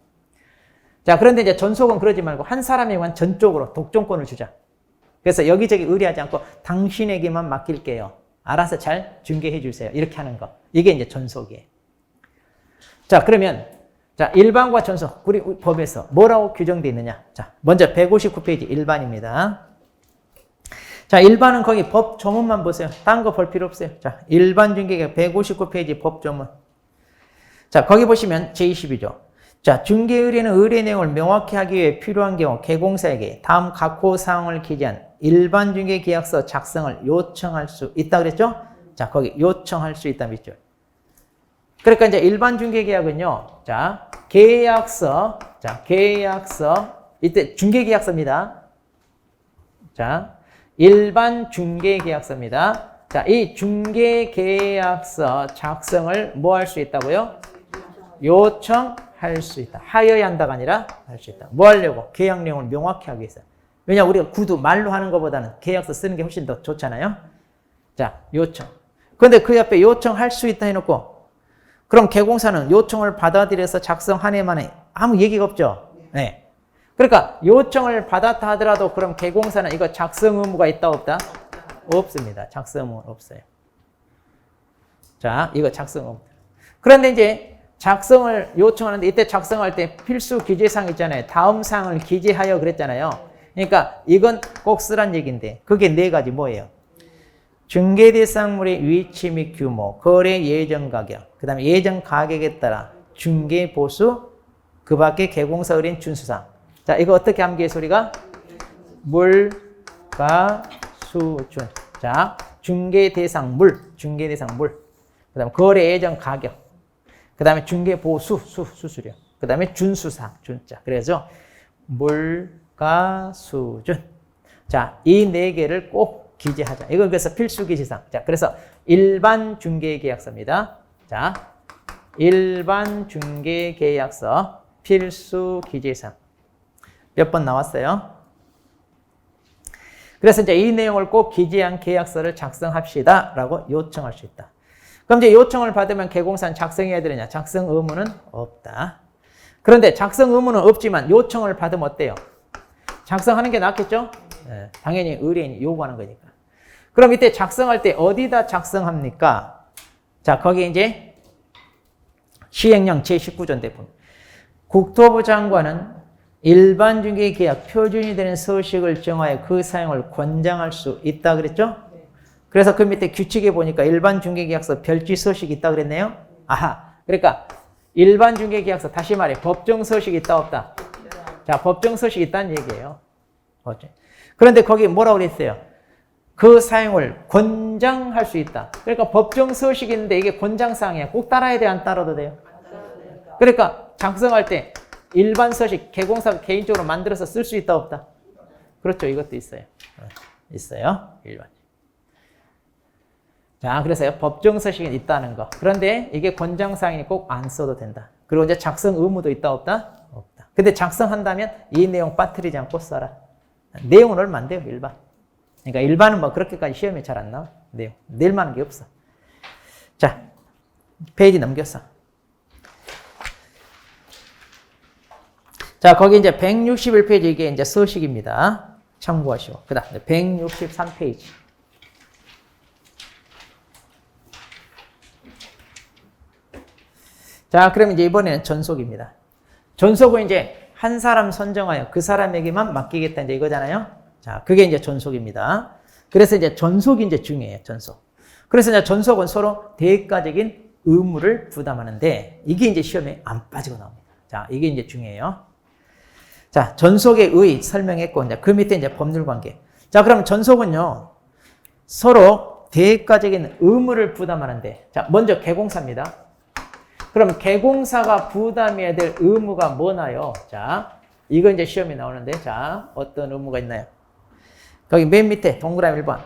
자, 그런데 이제 전속은 그러지 말고 한 사람에게만 전적으로 독점권을 주자. 그래서 여기저기 의뢰하지 않고 당신에게만 맡길게요. 알아서 잘 중개해 주세요. 이렇게 하는 거. 이게 이제 전속이에요. 자, 그러면 자, 일반과 전속, 우리 법에서 뭐라고 규정되어 있느냐? 자, 먼저 159페이지 일반입니다. 자, 일반은 거기 법 조문만 보세요. 딴 거 볼 필요 없어요. 자, 일반 중개계약 159페이지 법 조문. 자, 거기 보시면 제22조. 자, 중개 의뢰는 의뢰 내용을 명확히 하기 위해 필요한 경우 개공사에게 다음 각호 사항을 기재한 일반 중개 계약서 작성을 요청할 수 있다 그랬죠? 자, 거기 요청할 수 있다 밑줄. 그러니까 이제 일반 중개 계약은요. 자, 계약서. 자, 계약서. 이때 중개 계약서입니다. 자, 일반 중개 계약서입니다. 자, 이 중개 계약서 작성을 뭐 할 수 있다고요? 요청할 수 있다. 하여야 한다가 아니라 할 수 있다. 뭐 하려고? 계약 내용을 명확히 하기 위해서. 왜냐 우리가 구두 말로 하는 것보다는 계약서 쓰는 게 훨씬 더 좋잖아요. 자, 요청. 그런데 그 옆에 요청할 수 있다 해놓고 그럼 개공사는 요청을 받아들여서 작성한 해만에 아무 얘기가 없죠. 네. 그러니까 요청을 받았다 하더라도 그럼 개공사는 이거 작성 의무가 있다 없다? 없습니다. 작성 의무는 없어요. 자, 이거 작성 의무. 그런데 이제 작성을 요청하는데 이때 작성할 때 필수 기재사항 있잖아요. 다음 사항을 기재하여 그랬잖아요. 그러니까 이건 꼭 쓰란 얘기인데 그게 네 가지 뭐예요? 중개 대상물의 위치 및 규모, 거래 예정 가격, 그 다음에 예정 가격에 따라 중개 보수, 그 밖에 개공사 의뢰인 준수사항. 자, 이거 어떻게 암기해 소리가? 물가 수준. 자, 중개 대상 물, 중개 대상 물. 그 다음에 거래 예정 가격. 그 다음에 중개 보수, 수수료. 그 다음에 준수사항, 준자. 그래서 물가 수준. 자, 이 네 개를 꼭 기재하자. 이건 그래서 필수 기재사항. 자, 그래서 일반 중개 계약서입니다. 자, 일반 중개 계약서 필수 기재사항. 몇 번 나왔어요? 그래서 이제 이 내용을 꼭 기재한 계약서를 작성합시다 라고 요청할 수 있다. 그럼 이제 요청을 받으면 개공사는 작성해야 되느냐? 작성 의무는 없다. 그런데 작성 의무는 없지만 요청을 받으면 어때요? 작성하는 게 낫겠죠? 네, 당연히 의뢰인이 요구하는 거니까. 그럼 이때 작성할 때 어디다 작성합니까? 자, 거기 이제 시행령 제19조인데 국토부 장관은 일반 중개 계약 표준이 되는 서식을 정하여 그 사용을 권장할 수 있다 그랬죠? 그래서 그 밑에 규칙에 보니까 일반 중개 계약서 별지 서식이 있다 그랬네요. 아하. 그러니까 일반 중개 계약서 다시 말해 법정 서식이 있다 없다? 자, 법정 서식이 있다는 얘기예요. 그런데 거기 뭐라고 그랬어요? 그 사용을 권장할 수 있다. 그러니까 법정 서식인데 이게 권장사항이야. 꼭 따라야 돼, 안 따라도 돼요? 그러니까 작성할 때 일반 서식 개공사가 개인적으로 만들어서 쓸 수 있다 없다? 그렇죠. 이것도 있어요. 있어요. 일반. 자, 그래서요. 법정 서식은 있다는 거. 그런데 이게 권장사항이니 꼭 안 써도 된다. 그리고 이제 작성 의무도 있다 없다? 없다. 근데 작성한다면 이 내용 빠뜨리지 않고 써라. 내용은 얼마 안 돼요, 일반. 그러니까 일반은 뭐 그렇게까지 시험에 잘 안 나와. 내용. 낼 만한 게 없어. 자, 페이지 넘겼어. 자, 거기 이제 161페이지 이게 이제 서식입니다. 참고하시고. 그 다음 163페이지. 자, 그럼 이제 이번에는 전속입니다. 전속은 이제 한 사람 선정하여 그 사람에게만 맡기겠다 이제 이거잖아요. 자, 그게 이제 전속입니다. 그래서 이제 전속이 이제 중요해요, 전속. 그래서 이제 전속은 서로 대가적인 의무를 부담하는데 이게 이제 시험에 안 빠지고 나옵니다. 자, 이게 이제 중요해요. 자, 전속의 의 설명했고, 이제 그 밑에 이제 법률 관계. 자, 그럼 전속은요, 서로 대가적인 의무를 부담하는데, 자, 먼저 개공사입니다. 그럼 개공사가 부담해야 될 의무가 뭐나요? 자, 이거 이제 시험에 나오는데, 자, 어떤 의무가 있나요? 거기 맨 밑에 동그라미 1번.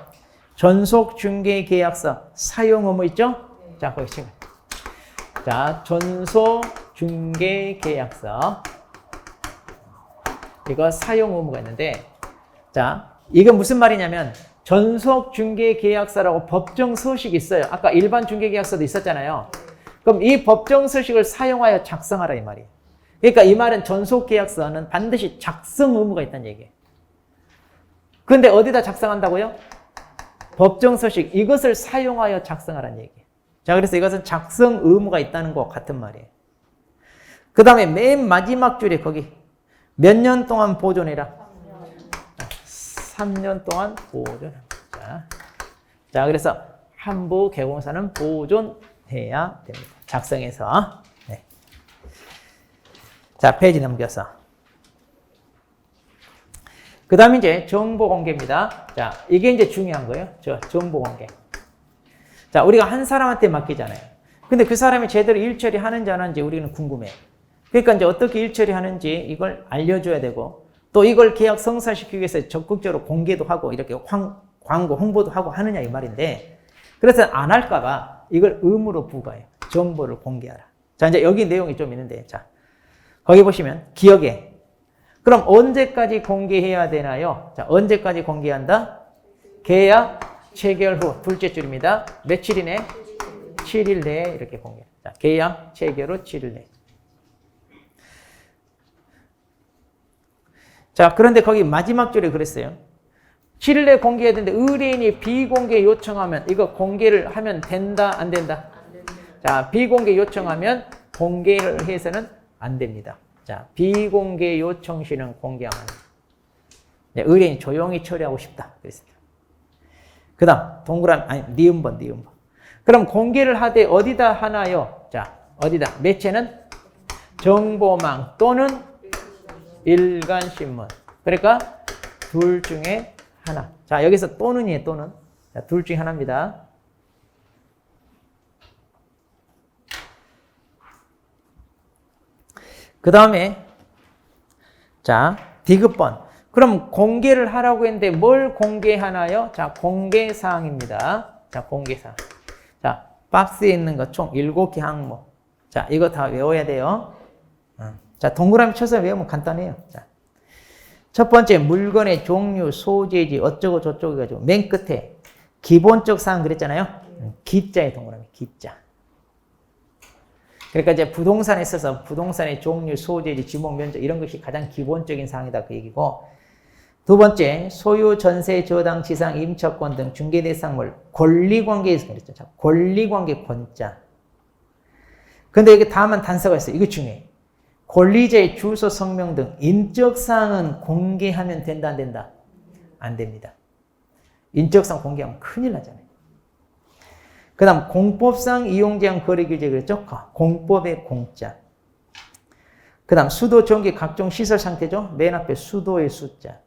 전속 중개 계약서 사용 의무 있죠? 자, 거기 지금. 자, 전속 중개계약서. 이거 사용 의무가 있는데, 자, 이건 무슨 말이냐면 전속 중개계약서라고 법정 서식이 있어요. 아까 일반 중개계약서도 있었잖아요. 그럼 이 법정 서식을 사용하여 작성하라 이 말이에요. 그러니까 이 말은 전속 계약서는 반드시 작성 의무가 있다는 얘기예요. 그런데 어디다 작성한다고요? 법정 서식, 이것을 사용하여 작성하라는 얘기예요. 자, 그래서 이것은 작성 의무가 있다는 것 같은 말이에요. 그 다음에 맨 마지막 줄에 거기 몇 년 동안 보존해라? 3년 동안 보존합니다. 자, 그래서 한부 개공사는 보존해야 됩니다. 작성해서. 네. 자, 페이지 넘겨서. 그 다음에 이제 정보 공개입니다. 자, 이게 이제 중요한 거예요. 정보 공개. 자, 우리가 한 사람한테 맡기잖아요. 근데 그 사람이 제대로 일 처리하는지 안 하는지 우리는 궁금해. 그러니까 이제 어떻게 일 처리하는지 이걸 알려줘야 되고, 또 이걸 계약 성사시키기 위해서 적극적으로 공개도 하고 이렇게 광고 홍보도 하고 하느냐 이 말인데, 그래서 안 할까봐 이걸 의무로 부과해요. 정보를 공개하라. 자, 이제 여기 내용이 좀 있는데, 자, 거기 보시면 기억에. 그럼 언제까지 공개해야 되나요? 자, 언제까지 공개한다? 계약 체결 후 둘째 줄입니다. 며칠이네? 7일 내에 이렇게 공개. 자, 계약 체결 후 7일 내에. 자, 그런데 거기 마지막 줄에 그랬어요. 7일 내에 공개해야 되는데 의뢰인이 비공개 요청하면 이거 공개를 하면 된다, 안 된다? 안 된다. 자, 비공개 요청하면 공개를 해서는 안 됩니다. 자, 비공개 요청 시는 공개하면 안 됩니다. 네, 의뢰인이 조용히 처리하고 싶다. 그랬습니다. 그 다음, 니은번. 그럼 공개를 하되 어디다 하나요? 자, 어디다? 매체는 정보망 또는 일간신문. 그러니까 둘 중에 하나. 자, 여기서 또는이에요, 또는. 자, 둘 중에 하나입니다. 그 다음에, 자, 디귿번. 그럼 공개를 하라고 했는데 뭘 공개하나요? 자, 공개사항입니다. 자, 공개사항. 자, 박스에 있는 거 총 7개 항목. 자, 이거 다 외워야 돼요. 자, 동그라미 쳐서 외우면 간단해요. 자, 첫 번째, 물건의 종류, 소재지, 어쩌고 저쩌고 해가지고, 맨 끝에 기본적 사항 그랬잖아요. 기자의 동그라미, 기자. 그러니까 이제 부동산에 있어서 부동산의 종류, 소재지, 지목, 면적 이런 것이 가장 기본적인 사항이다 그 얘기고, 두 번째, 소유, 전세, 저당, 지상, 임차권 등 중개 대상물, 권리관계에서 그랬죠. 자, 권리관계 권자. 근데 이게 다만 단서가 있어요. 이거 중요해. 권리자의 주소, 성명 등 인적사항은 공개하면 된다, 안 된다? 안 됩니다. 인적사항 공개하면 큰일 나잖아요. 그 다음 공법상 이용제한 거래규제 그랬죠? 공법의 공자. 그 다음 수도, 전기, 각종 시설 상태죠? 맨 앞에 수도의 숫자.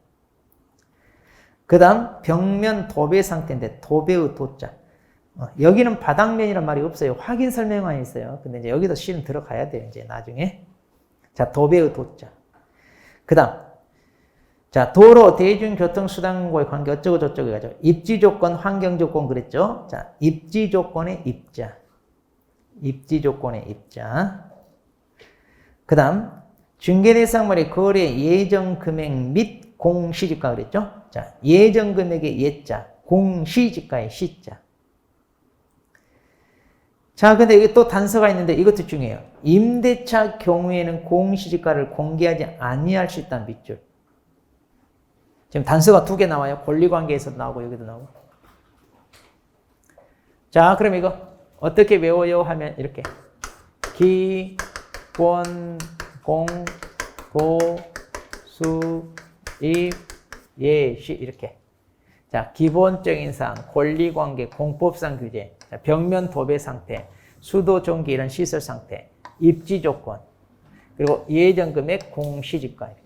그 다음 벽면 도배 상태인데 도배의 도자. 여기는 바닥면이란 말이 없어요. 확인 설명만 있어요. 근데 이제 여기도 실은 들어가야 돼요. 이제 나중에. 자, 도배의 도자. 그 다음, 자, 도로, 대중교통수단과의 관계 어쩌고 저쩌고 해가지고, 입지조건, 환경조건 그랬죠? 자, 입지조건의 입자. 입지조건의 입자. 그 다음, 중개대상물의 거래 예정금액 및 공시지가 그랬죠? 자, 예정금액의 예자, 공시지가의 시자. 자, 근데 여기 또 단서가 있는데 이것도 중요해요. 임대차 경우에는 공시지가를 공개하지 아니할 수 있다는 밑줄. 지금 단서가 2개 나와요. 권리관계에서도 나오고 여기도 나오고. 자, 그럼 이거 어떻게 외워요? 하면 이렇게 기, 권, 공, 도, 수, 입, 예, 시 이렇게. 자, 기본적인 사항, 권리관계, 공법상 규제, 벽면 도배 상태, 수도, 전기 이런 시설 상태, 입지 조건, 그리고 예정금액, 공시지가 이렇게.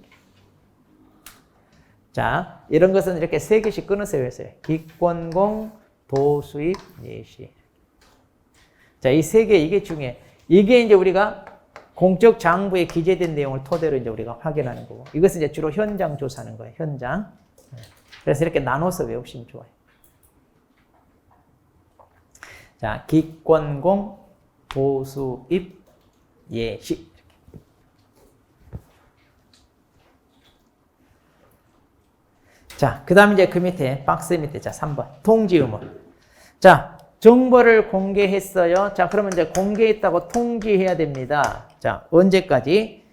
자, 이런 것은 이렇게 3개씩 끊어서 외웠어요. 기권공, 도수입, 예시. 자, 이 3개 이게 중요해. 이게 이제 우리가 공적 장부에 기재된 내용을 토대로 이제 우리가 확인하는 거고, 이것은 이제 주로 현장 조사하는 거예요. 현장. 그래서 이렇게 나눠서 외우시면 좋아요. 자, 기권공, 도수입, 예시. 자, 그 다음에 이제 그 밑에, 박스 밑에, 자, 3번. 통지 의무. 자, 정보를 공개했어요. 자, 그러면 이제 공개했다고 통지해야 됩니다. 자, 언제까지?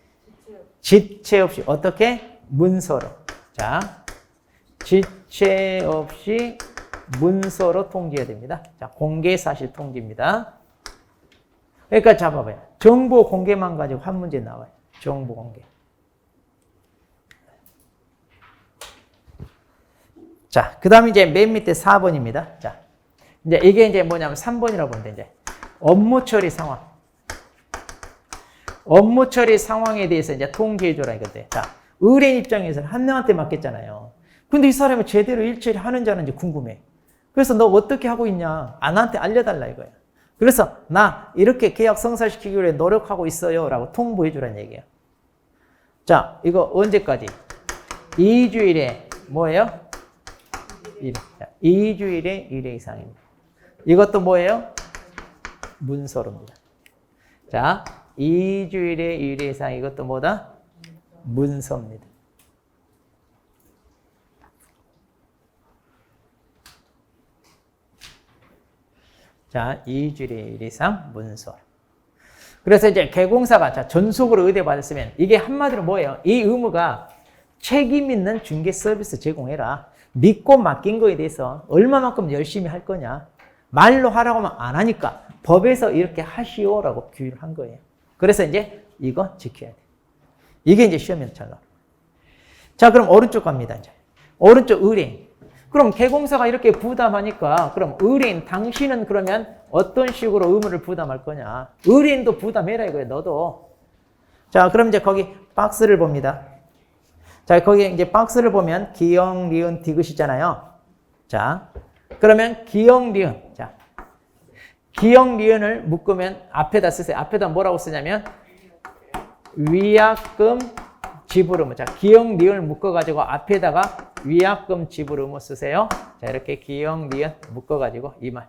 지체 없이. 어떻게? 문서로. 자, 지체 없이 문서로 통지해야 됩니다. 자, 공개 사실 통지입니다. 그러니까 잡아봐요. 정보 공개만 가지고 한 문제 나와요. 정보 공개. 자, 그 다음에 이제 맨 밑에 4번입니다. 자, 이제 이게 이제 뭐냐면 3번이라고 보는데, 이제 업무 처리 상황. 업무 처리 상황에 대해서 이제 통지해줘라 이거대. 자, 의뢰인 입장에서는 한 명한테 맡겼잖아요. 근데 이 사람이 제대로 일처리 하는지 안 하는지 궁금해. 그래서 너 어떻게 하고 있냐? 나한테 알려달라 이거야. 그래서 나 이렇게 계약 성사시키기 위해 노력하고 있어요 라고 통보해주라는 얘기예요. 자, 이거 언제까지? 2주일에 뭐예요? 2주일에 1회 이상입니다. 이것도 뭐예요? 문서로입니다. 자, 2주일에 1회 이상 이것도 뭐다? 문서입니다. 자, 2주일에 1회 이상 문서. 그래서 이제 개공사가 자, 전속으로 의뢰받았으면 이게 한마디로 뭐예요? 이 의무가 책임 있는 중개 서비스 제공해라. 믿고 맡긴 거에 대해서 얼마만큼 열심히 할 거냐. 말로 하라고 하면 안 하니까 법에서 이렇게 하시오라고 규율을 한 거예요. 그래서 이제 이거 지켜야 돼. 이게 이제 시험에서 잘 나와요. 자, 그럼 오른쪽 갑니다. 이제 오른쪽 의뢰인. 그럼 개공사가 이렇게 부담하니까 그럼 의뢰인 당신은 그러면 어떤 식으로 의무를 부담할 거냐. 의뢰인도 부담해라 이거예요. 너도. 자, 그럼 이제 거기 박스를 봅니다. 자, 거기 이제 박스를 보면 기역, 리은, 디귿이잖아요. 자, 그러면 기역, 리은. 자, 기역, 리은을 묶으면 앞에다 쓰세요. 앞에다 뭐라고 쓰냐면 위약금 지불 의무. 자, 기역, 리은을 묶어가지고 앞에다가 위약금 지불 의무 쓰세요. 자, 이렇게 기역, 리은 묶어가지고 이 말.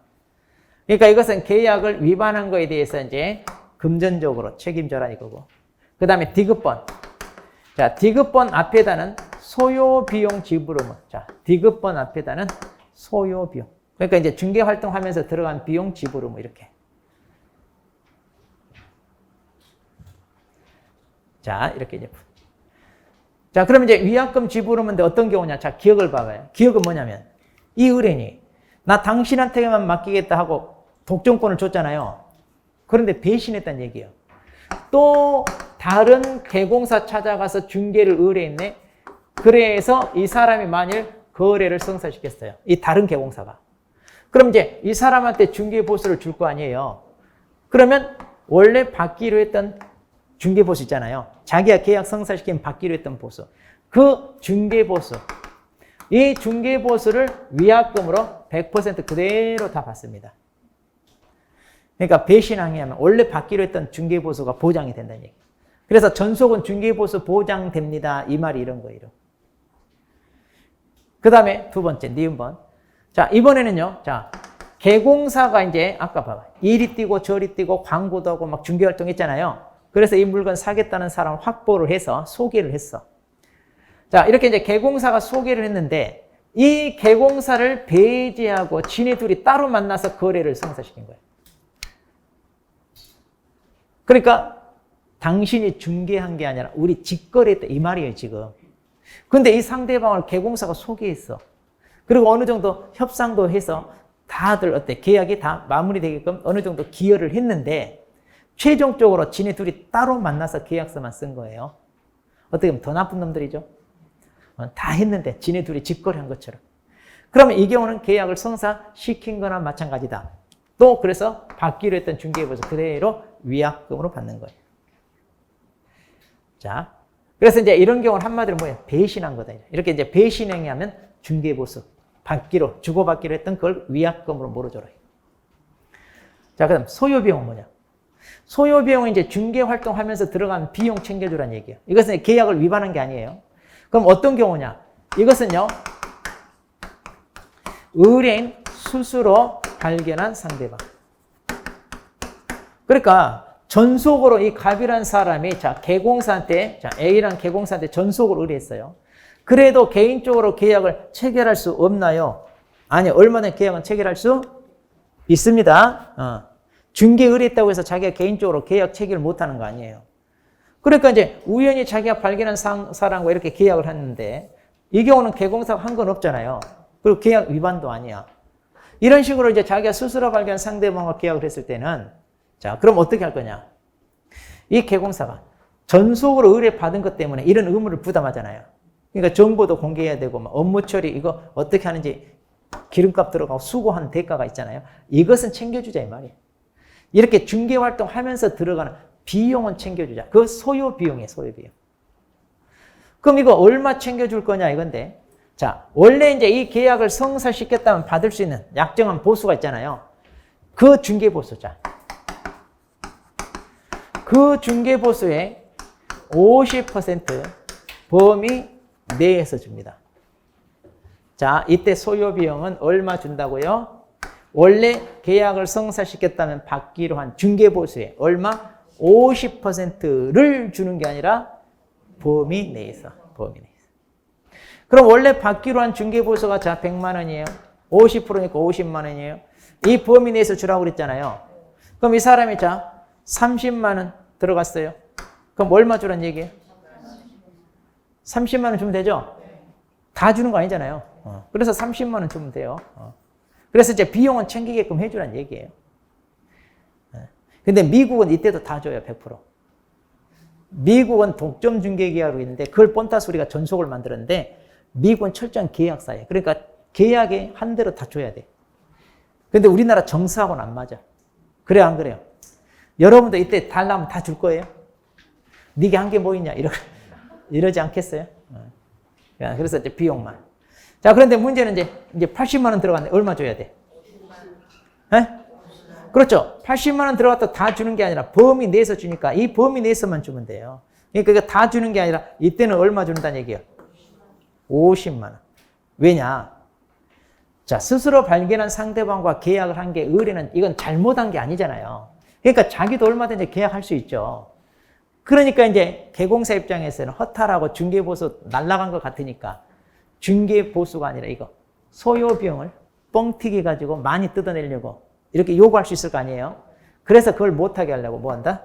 그러니까 이것은 계약을 위반한 거에 대해서 이제 금전적으로 책임져라 이거고. 그 다음에 디귿번. 자, 디귿번 앞에다는 소요비용 지불 의무. 자, 디귿번 앞에다는 소요비용. 그러니까 이제 중개활동 하면서 들어간 비용 지불 의무 이렇게. 자, 이렇게 이제. 자, 그럼 이제 위약금 지불 의무인데 어떤 경우냐? 자, 기억을 봐봐요. 기억은 뭐냐면 이 의뢰인이 나 당신한테만 맡기겠다 하고 독점권을 줬잖아요. 그런데 배신했다는 얘기예요. 또 다른 개공사 찾아가서 중개를 의뢰했네. 그래서 이 사람이 만일 거래를 성사시켰어요. 이 다른 개공사가. 그럼 이제 이 사람한테 중개 보수를 줄 거 아니에요. 그러면 원래 받기로 했던 중개 보수 있잖아요. 자기가 계약 성사시키면 받기로 했던 보수. 그 중개 보수. 이 중개 보수를 위약금으로 100% 그대로 다 받습니다. 그러니까 배신항의하면 원래 받기로 했던 중개 보수가 보장이 된다는 얘기. 그래서 전속은 중개 보수 보장됩니다. 이 말이 이런 거예요. 그 다음에 두 번째, 니은번. 자, 이번에는요. 자, 개공사가 이제 아까 봐봐. 이리 뛰고 저리 뛰고 광고도 하고 막 중개 활동 했잖아요. 그래서 이 물건 사겠다는 사람 확보를 해서 소개를 했어. 자, 이렇게 이제 개공사가 소개를 했는데 이 개공사를 배제하고 지네 둘이 따로 만나서 거래를 성사시킨 거예요. 그러니까 당신이 중개한 게 아니라 우리 직거래했다 이 말이에요 지금. 근데 이 상대방을 개공사가 소개했어. 그리고 어느 정도 협상도 해서 다들 어때 계약이 다 마무리되게끔 어느 정도 기여를 했는데 최종적으로 지네 둘이 따로 만나서 계약서만 쓴 거예요. 어떻게 보면 더 나쁜 놈들이죠. 다 했는데 지네 둘이 직거래한 것처럼. 그러면 이 경우는 계약을 성사시킨 거나 마찬가지다. 또 그래서 받기로 했던 중개보수 그대로 위약금으로 받는 거예요. 자, 그래서 이제 이런 경우는 한마디로 뭐예요? 배신한 거다. 이렇게 이제 배신행위 하면 중개보수 받기로 주고받기로 했던 그걸 위약금으로 몰아줘라. 자, 그다음 소요비용은 뭐냐? 소요비용은 이제 중개활동하면서 들어간 비용 챙겨주라는 얘기예요. 이것은 계약을 위반한 게 아니에요. 그럼 어떤 경우냐? 이것은요, 의뢰인 스스로 발견한 상대방. 그러니까 전속으로 이 갑이라는 사람이 자 개공사한테 자 A라는 개공사한테 전속으로 의뢰했어요. 그래도 개인적으로 계약을 체결할 수 없나요? 아니요. 얼마든지 계약은 체결할 수 있습니다. 중개 의뢰했다고 해서 자기가 개인적으로 계약 체결을 못하는 거 아니에요. 그러니까 이제 우연히 자기가 발견한 사람과 이렇게 계약을 했는데 이 경우는 개공사가 한 건 없잖아요. 그리고 계약 위반도 아니야. 이런 식으로 이제 자기가 스스로 발견한 상대방과 계약을 했을 때는 자, 그럼 어떻게 할 거냐? 이 개공사가 전속으로 의뢰받은 것 때문에 이런 의무를 부담하잖아요. 그러니까 정보도 공개해야 되고 업무 처리 이거 어떻게 하는지 기름값 들어가고 수고한 대가가 있잖아요. 이것은 챙겨주자 이 말이에요. 이렇게 중개 활동하면서 들어가는 비용은 챙겨주자. 그 소요 비용이에요. 소요 비용. 그럼 이거 얼마 챙겨줄 거냐 이건데 자 원래 이제 이 계약을 성사시켰다면 받을 수 있는 약정한 보수가 있잖아요. 그 중개 보수자. 그 중개 보수의 50% 범위 내에서 줍니다. 자, 이때 소요 비용은 얼마 준다고요? 원래 계약을 성사시켰다면 받기로 한 중개 보수의 얼마? 50%를 주는 게 아니라 범위 내에서. 그럼 원래 받기로 한 중개 보수가 자 100만 원이에요. 50%니까 50만 원이에요. 이 범위 내에서 주라고 그랬잖아요. 그럼 이 사람이 자 30만 원 들어갔어요. 그럼 얼마 주란 얘기예요? 30만 원 주면 되죠? 다 주는 거 아니잖아요. 그래서 30만 원 주면 돼요. 그래서 이제 비용은 챙기게끔 해주란 얘기예요. 근데 미국은 이때도 다 줘요, 100%. 미국은 독점 중개 계약으로 있는데 그걸 본따서 우리가 전속을 만들었는데 미국은 철저한 계약사예요. 그러니까 계약에 한 대로 다 줘야 돼. 근데 우리나라 정서하고는 안 맞아. 그래요, 안 그래요? 여러분도 이때 달라면 다 줄 거예요? 네게 한 게 뭐 있냐? 이러지 않겠어요? 그래서 이제 비용만. 자, 그런데 문제는 이제 80만 원 들어갔는데 얼마 줘야 돼? 에? 그렇죠. 80만 원 들어갔다 다 주는 게 아니라 범위 내에서 주니까 이 범위 내에서만 주면 돼요. 그러니까 이거 다 주는 게 아니라 이때는 얼마 준다는 얘기예요? 50만 원. 왜냐? 자, 스스로 발견한 상대방과 계약을 한 게 의뢰는 이건 잘못한 게 아니잖아요. 그러니까 자기도 얼마든지 계약할 수 있죠. 그러니까 이제 개공사 입장에서는 허탈하고 중개보수 날라간 것 같으니까 중개보수가 아니라 이거 소요 비용을 뻥튀기 가지고 많이 뜯어내려고 이렇게 요구할 수 있을 거 아니에요. 그래서 그걸 못하게 하려고 뭐 한다?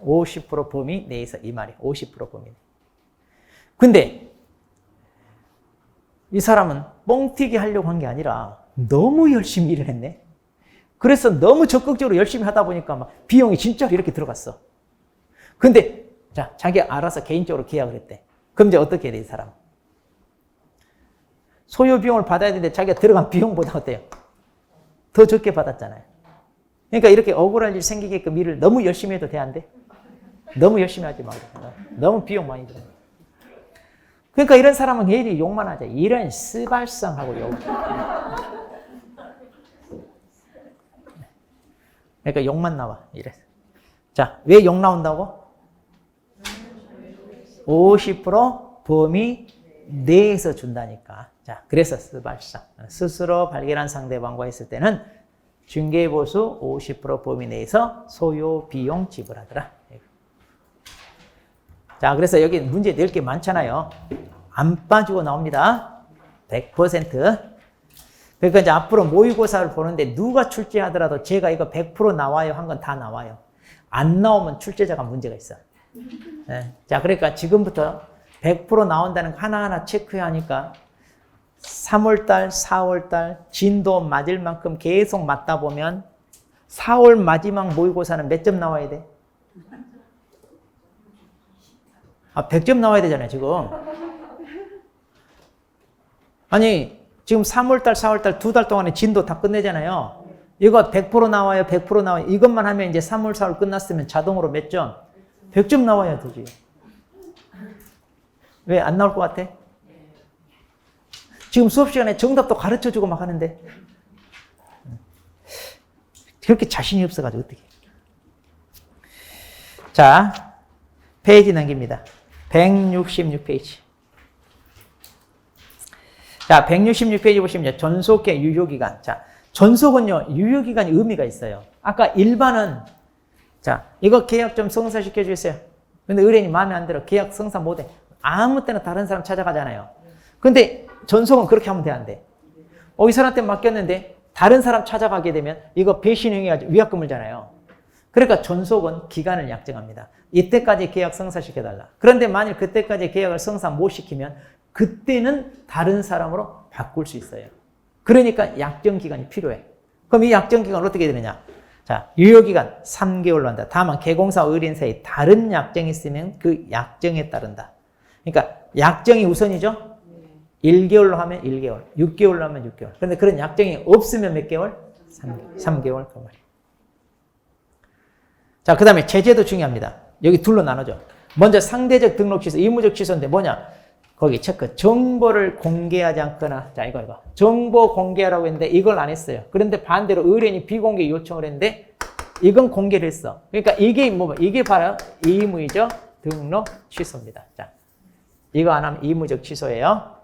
50% 범위 내에서 이 말이에요. 50% 범위 내. 근데 이 사람은 뻥튀기 하려고 한 게 아니라 너무 열심히 일을 했네. 그래서 너무 적극적으로 열심히 하다 보니까 막 비용이 진짜로 이렇게 들어갔어. 근데 자, 자기가 알아서 개인적으로 계약을 했대. 그럼 이제 어떻게 해야 돼, 이 사람? 소요 비용을 받아야 되는데 자기가 들어간 비용보다 어때요? 더 적게 받았잖아요. 그러니까 이렇게 억울한 일 생기게끔 일을 너무 열심히 해도 돼, 안 돼? 너무 열심히 하지 말고. 너무 비용 많이 들어. 그러니까 이런 사람은 괜히 욕만 하죠. 이런 스발성하고 욕. 그러니까 욕만 나와. 이래. 자, 왜 욕 나온다고? 50% 범위 내에서 준다니까. 자, 그래서 스발성. 스스로 발견한 상대방과 했을 때는 중개보수 50% 범위 내에서 소요 비용 지불하더라. 자, 그래서 여기 문제 낼 게 많잖아요. 안 빠지고 나옵니다. 100%. 그러니까 이제 앞으로 모의고사를 보는데 누가 출제하더라도 제가 이거 100% 나와요 한 건 다 나와요. 안 나오면 출제자가 문제가 있어. 네. 자, 그러니까 지금부터 100% 나온다는 거 하나하나 체크해야 하니까 3월달, 4월달 진도 맞을 만큼 계속 맞다 보면 4월 마지막 모의고사는 몇 점 나와야 돼? 100점 나와야 되잖아요, 지금. 아니, 지금 3월달, 4월달 2달 동안에 진도 다 끝내잖아요. 이거 100% 나와요, 100% 나와요. 이것만 하면 이제 3월, 4월 끝났으면 자동으로 몇 점? 100점 나와야 되지. 왜 안 나올 것 같아? 지금 수업 시간에 정답도 가르쳐주고 막 하는데 그렇게 자신이 없어가지고 어떻게? 자, 페이지 넘깁니다. 166페이지. 자, 166페이지 보시면 전속계 유효기간. 자, 전속은요, 유효기간이 의미가 있어요. 아까 일반은, 자, 이거 계약 좀 성사시켜 주세요. 근데 의뢰인이 마음에 안 들어. 계약 성사 못해. 아무 때나 다른 사람 찾아가잖아요. 근데 전속은 그렇게 하면 돼, 안 돼? 이 사람한테 맡겼는데 다른 사람 찾아가게 되면 이거 배신행위가 위약금 물잖아요. 그러니까 전속은 기간을 약정합니다. 이때까지 계약 성사시켜달라. 그런데 만일 그때까지 계약을 성사 못 시키면 그때는 다른 사람으로 바꿀 수 있어요. 그러니까 약정 기간이 필요해. 그럼 이 약정 기간은 어떻게 되느냐? 자, 유효기간 3개월로 한다. 다만 개공사와 의뢰인 사이 다른 약정이 있으면 그 약정에 따른다. 그러니까 약정이 우선이죠? 1개월로 하면 1개월, 6개월로 하면 6개월. 그런데 그런 약정이 없으면 몇 개월? 3개월. 그 말이에요. 자, 그 다음에 제재도 중요합니다. 여기 둘로 나누죠. 먼저 상대적 등록 취소, 의무적 취소인데 뭐냐? 거기 체크. 정보를 공개하지 않거나, 자, 이거. 정보 공개하라고 했는데 이걸 안 했어요. 그런데 반대로 의뢰인이 비공개 요청을 했는데 이건 공개를 했어. 그러니까 이게 이게 바로 의무적 등록 취소입니다. 자, 이거 안 하면 의무적 취소예요.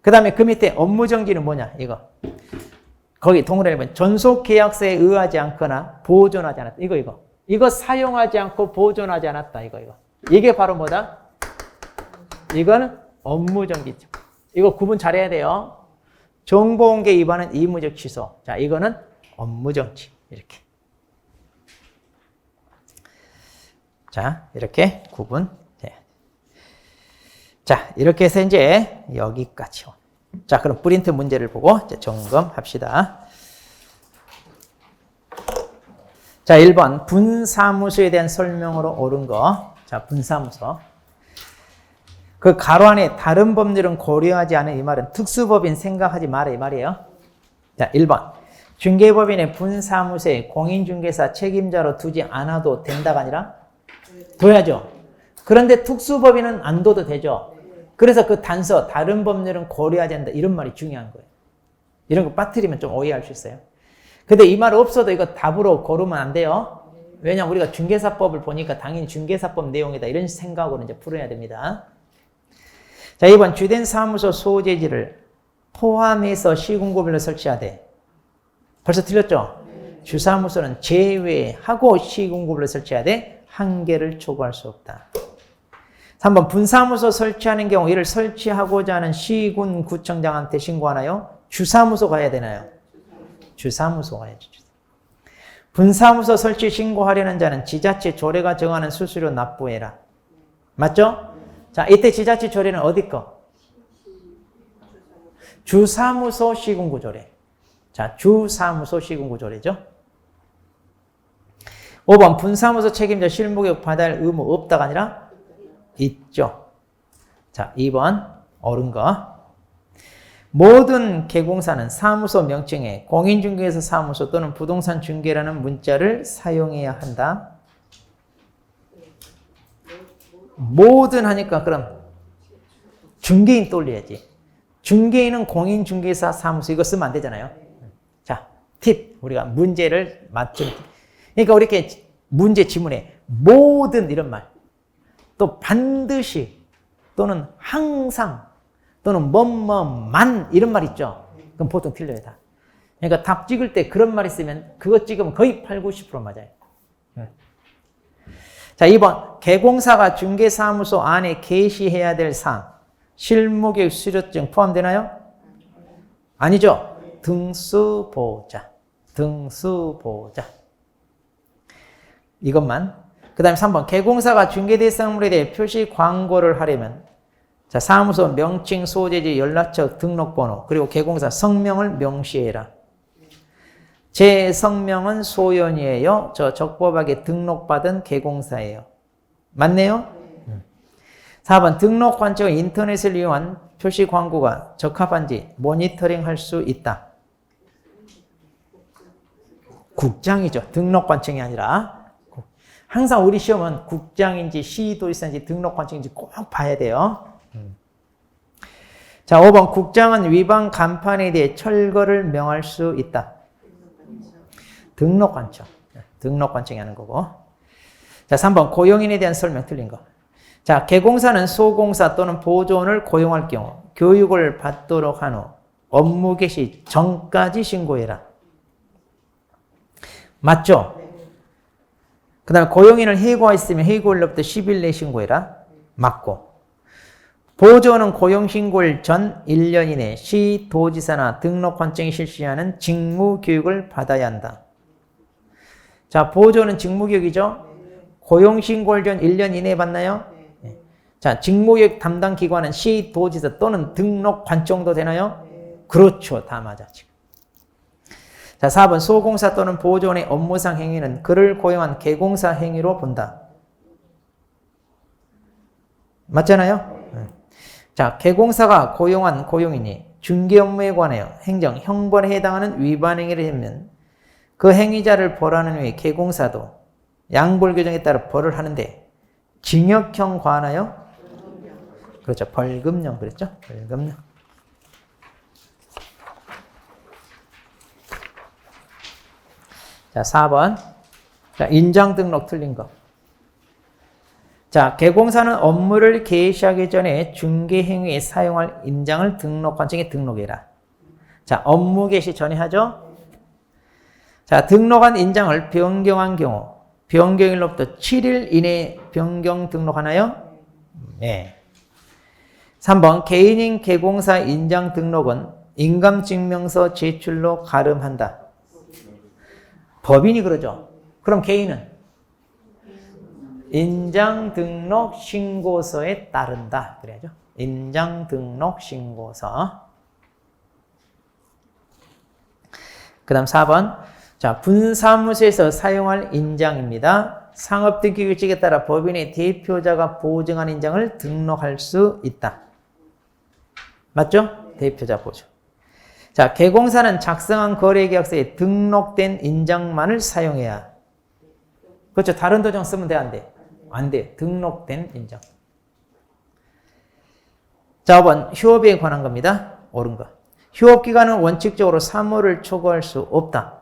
그 다음에 그 밑에 업무정지는 뭐냐? 이거. 거기 동그라미 보면 전속계약서에 의하지 않거나 보존하지 않았다. 이거 사용하지 않고 보존하지 않았다. 이거. 이게 바로 뭐다? 이거는 업무정지죠. 이거 구분 잘해야 돼요. 정보공개 위반은 의무적 취소. 자, 이거는 업무정지. 이렇게. 자, 이렇게 구분. 네. 자, 이렇게 해서 이제 여기까지. 자, 그럼 프린트 문제를 보고 이제 점검합시다. 자, 1번 분사무소에 대한 설명으로 옳은 거. 자, 분사무소. 그 가로 안에 다른 법률은 고려하지 않은 이 말은 특수법인 생각하지 마라 이 말이에요. 자, 1번. 중개법인의 분사무소에 공인중개사 책임자로 두지 않아도 된다가 아니라 둬야죠. 그런데 특수법인은 안 둬도 되죠. 그래서 그 단서 다른 법률은 고려하지 않는다 이런 말이 중요한 거예요. 이런 거 빠뜨리면 좀 오해할 수 있어요. 근데 이 말 없어도 이거 답으로 고르면 안 돼요. 왜냐하면 우리가 중개사법을 보니까 당연히 중개사법 내용이다 이런 생각으로 이제 풀어야 됩니다. 자, 2번 주된 사무소 소재지를 포함해서 시군구별로 설치하되. 벌써 틀렸죠? 주사무소는 제외하고 시군구별로 설치하되 한계를 초과할 수 없다. 3번 분사무소 설치하는 경우 이를 설치하고자 하는 시군 구청장한테 신고하나요? 주사무소 가야 되나요? 주사무소 가야죠. 분사무소 설치 신고하려는 자는 지자체 조례가 정하는 수수료 납부해라. 맞죠? 자, 이때 지자체 조례는 어디 거? 주사무소 시군구조례. 자, 주사무소 시군구조례죠. 5번 분사무소 책임자 실무교육 받아야 할 의무 없다가 아니라 있죠. 자, 2번 옳은 거. 모든 개공사는 사무소 명칭에 공인중개사 사무소 또는 부동산 중개라는 문자를 사용해야 한다. 모든 하니까 그럼 중개인 떠올려야지. 중개인은 공인중개사 사무소 이거 쓰면 안 되잖아요. 자, 팁. 우리가 문제를 맞춘. 그러니까 우리 이렇게 문제 지문에 모든 이런 말, 또 반드시, 또는 항상, 또는 뭐뭐만 이런 말 있죠. 그럼 보통 틀려요 다. 그러니까 답 찍을 때 그런 말 있으면 그거 찍으면 거의 8, 90% 맞아요. 자, 2번 개공사가 중개사무소 안에 게시해야 될 사항, 실무교육 수료증 포함되나요? 아니죠. 등수보호자. 이것만. 그 다음에 3번 개공사가 중개대상물에 대해 표시 광고를 하려면 자, 사무소 명칭, 소재지, 연락처, 등록번호 그리고 개공사 성명을 명시해라. 제 성명은 소연이에요. 저 적법하게 등록받은 개공사예요. 맞네요? 4번 등록 관청은 인터넷을 이용한 표시 광고가 적합한지 모니터링 할 수 있다. 국장이죠. 등록 관청이 아니라. 항상 우리 시험은 국장인지 시도지사인지 등록 관청인지 꼭 봐야 돼요. 자, 5번 국장은 위반 간판에 대해 철거를 명할 수 있다. 등록관청이 하는 거고. 자, 3번 고용인에 대한 설명 틀린 거. 자, 개공사는 소공사 또는 보조원을 고용할 경우 교육을 받도록 한 후 업무 개시 전까지 신고해라. 맞죠? 그 다음에 고용인을 해고하였으면 해고일로부터 10일 내에 신고해라. 맞고. 보조는 고용신고일 전 1년 이내 시도지사나 등록관청이 실시하는 직무교육을 받아야 한다. 자, 보조는 직무교육이죠? 고용신고일 전 1년 이내에 받나요? 네. 자, 직무교육 담당 기관은 시도지사 또는 등록관청도 되나요? 그렇죠. 다 맞아, 지금. 자, 4번 소공사 또는 보조원의 업무상 행위는 그를 고용한 개공사 행위로 본다. 맞잖아요? 자, 개공사가 고용한 고용인이 중개 업무에 관하여 행정, 형벌에 해당하는 위반 행위를 하면 그 행위자를 벌하는 후에 개공사도 양벌 규정에 따라 벌을 하는데 징역형 관하여 그렇죠. 벌금형 그랬죠? 벌금형. 자, 4번. 자, 인장 등록 틀린 거. 자, 개공사는 업무를 개시하기 전에 중개 행위에 사용할 인장을 등록관청에 등록해라. 자, 업무 개시 전에 하죠? 자, 등록한 인장을 변경한 경우, 변경일로부터 7일 이내에 변경 등록하나요? 네. 3번, 개인인 개공사 인장 등록은 인감증명서 제출로 가름한다. 법인이 그러죠. 그럼 개인은? 인장 등록 신고서에 따른다. 그래야죠. 인장 등록 신고서. 그 다음 4번. 자, 분사무소에서 사용할 인장입니다. 상업등기규칙에 따라 법인의 대표자가 보증한 인장을 등록할 수 있다. 맞죠? 대표자 보증. 자, 개공사는 작성한 거래계약서에 등록된 인장만을 사용해야. 그렇죠. 다른 도장 쓰면 돼, 안 돼? 안 돼. 등록된 인장. 자, 5번. 휴업에 관한 겁니다. 옳은 거. 휴업기간은 원칙적으로 3월을 초과할 수 없다.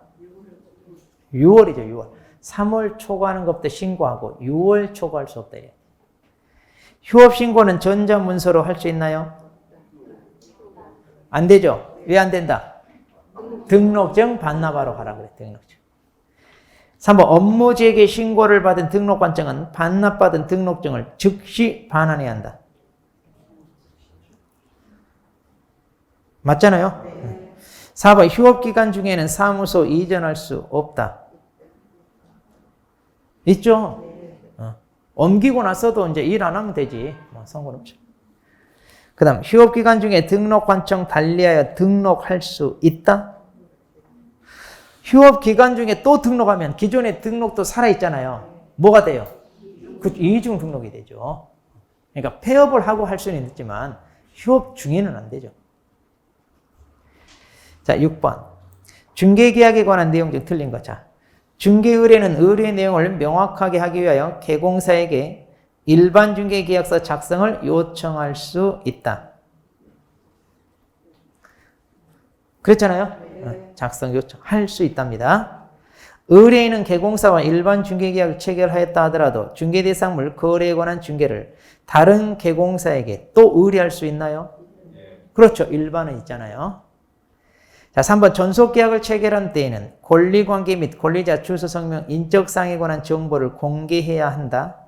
6월이죠, 6월. 3월 초과하는 것부터 신고하고 6월 초과할 수 없다. 휴업 신고는 전자문서로 할 수 있나요? 안 되죠. 왜 안 된다? 등록증 반납하러 가라 그래. 등록증. 3번 업무재개 신고를 받은 등록관청은 반납받은 등록증을 즉시 반환해야 한다. 맞잖아요? 4번 휴업기간 중에는 사무소 이전할 수 없다. 있죠? 옮기고 나서도 이제 일 안 하면 되지. 뭐 상관없죠. 그 다음 휴업기간 중에 등록관청 달리하여 등록할 수 있다. 휴업기간 중에 또 등록하면 기존의 등록도 살아있잖아요. 뭐가 돼요? 그 이중 등록이 되죠. 그러니까 폐업을 하고 할 수는 있지만 휴업 중에는 안 되죠. 자, 6번. 중개계약에 관한 내용 중 틀린 거. 자, 중개의뢰는 의뢰 내용을 명확하게 하기 위하여 개공사에게 일반 중개계약서 작성을 요청할 수 있다. 그랬잖아요? 작성 요청할 수 있답니다. 의뢰인은 개공사와 일반 중개계약을 체결하였다 하더라도 중개대상물 거래에 관한 중개를 다른 개공사에게 또 의뢰할 수 있나요? 그렇죠. 일반은 있잖아요. 자, 3번 전속계약을 체결한 때에는 권리관계 및 권리자 주소 성명 인적사항에 관한 정보를 공개해야 한다.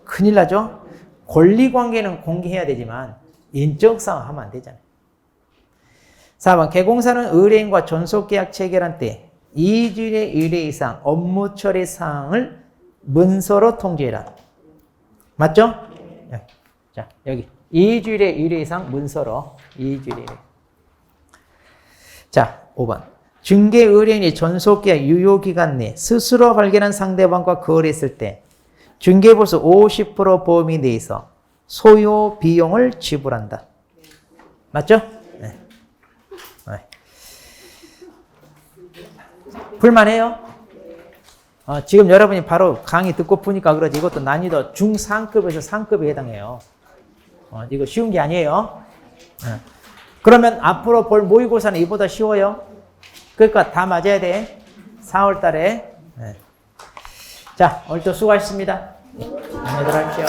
큰일 나죠? 권리관계는 공개해야 되지만 인적사항 하면 안 되잖아요. 4번 개공사는 의뢰인과 전속계약 체결한 때 2주일의 의뢰 이상 업무 처리 사항을 문서로 통지해라. 맞죠? 자, 여기 2주일의 의뢰 이상 문서로 2주일의 자, 5번. 중개 의뢰인이 전속계약 유효기간 내 스스로 발견한 상대방과 거래했을 때 중개보수 50% 범위 내에서 소요 비용을 지불한다. 맞죠? 네. 불만해요? 지금 여러분이 바로 강의 듣고 푸니까 그러지. 이것도 난이도 중상급에서 상급에 해당해요. 이거 쉬운 게 아니에요. 그러면 앞으로 볼 모의고사는 이보다 쉬워요. 그러니까 다 맞아야 돼. 4월 달에. 자, 오늘도 수고하셨습니다. 안녕히 들어가십시오.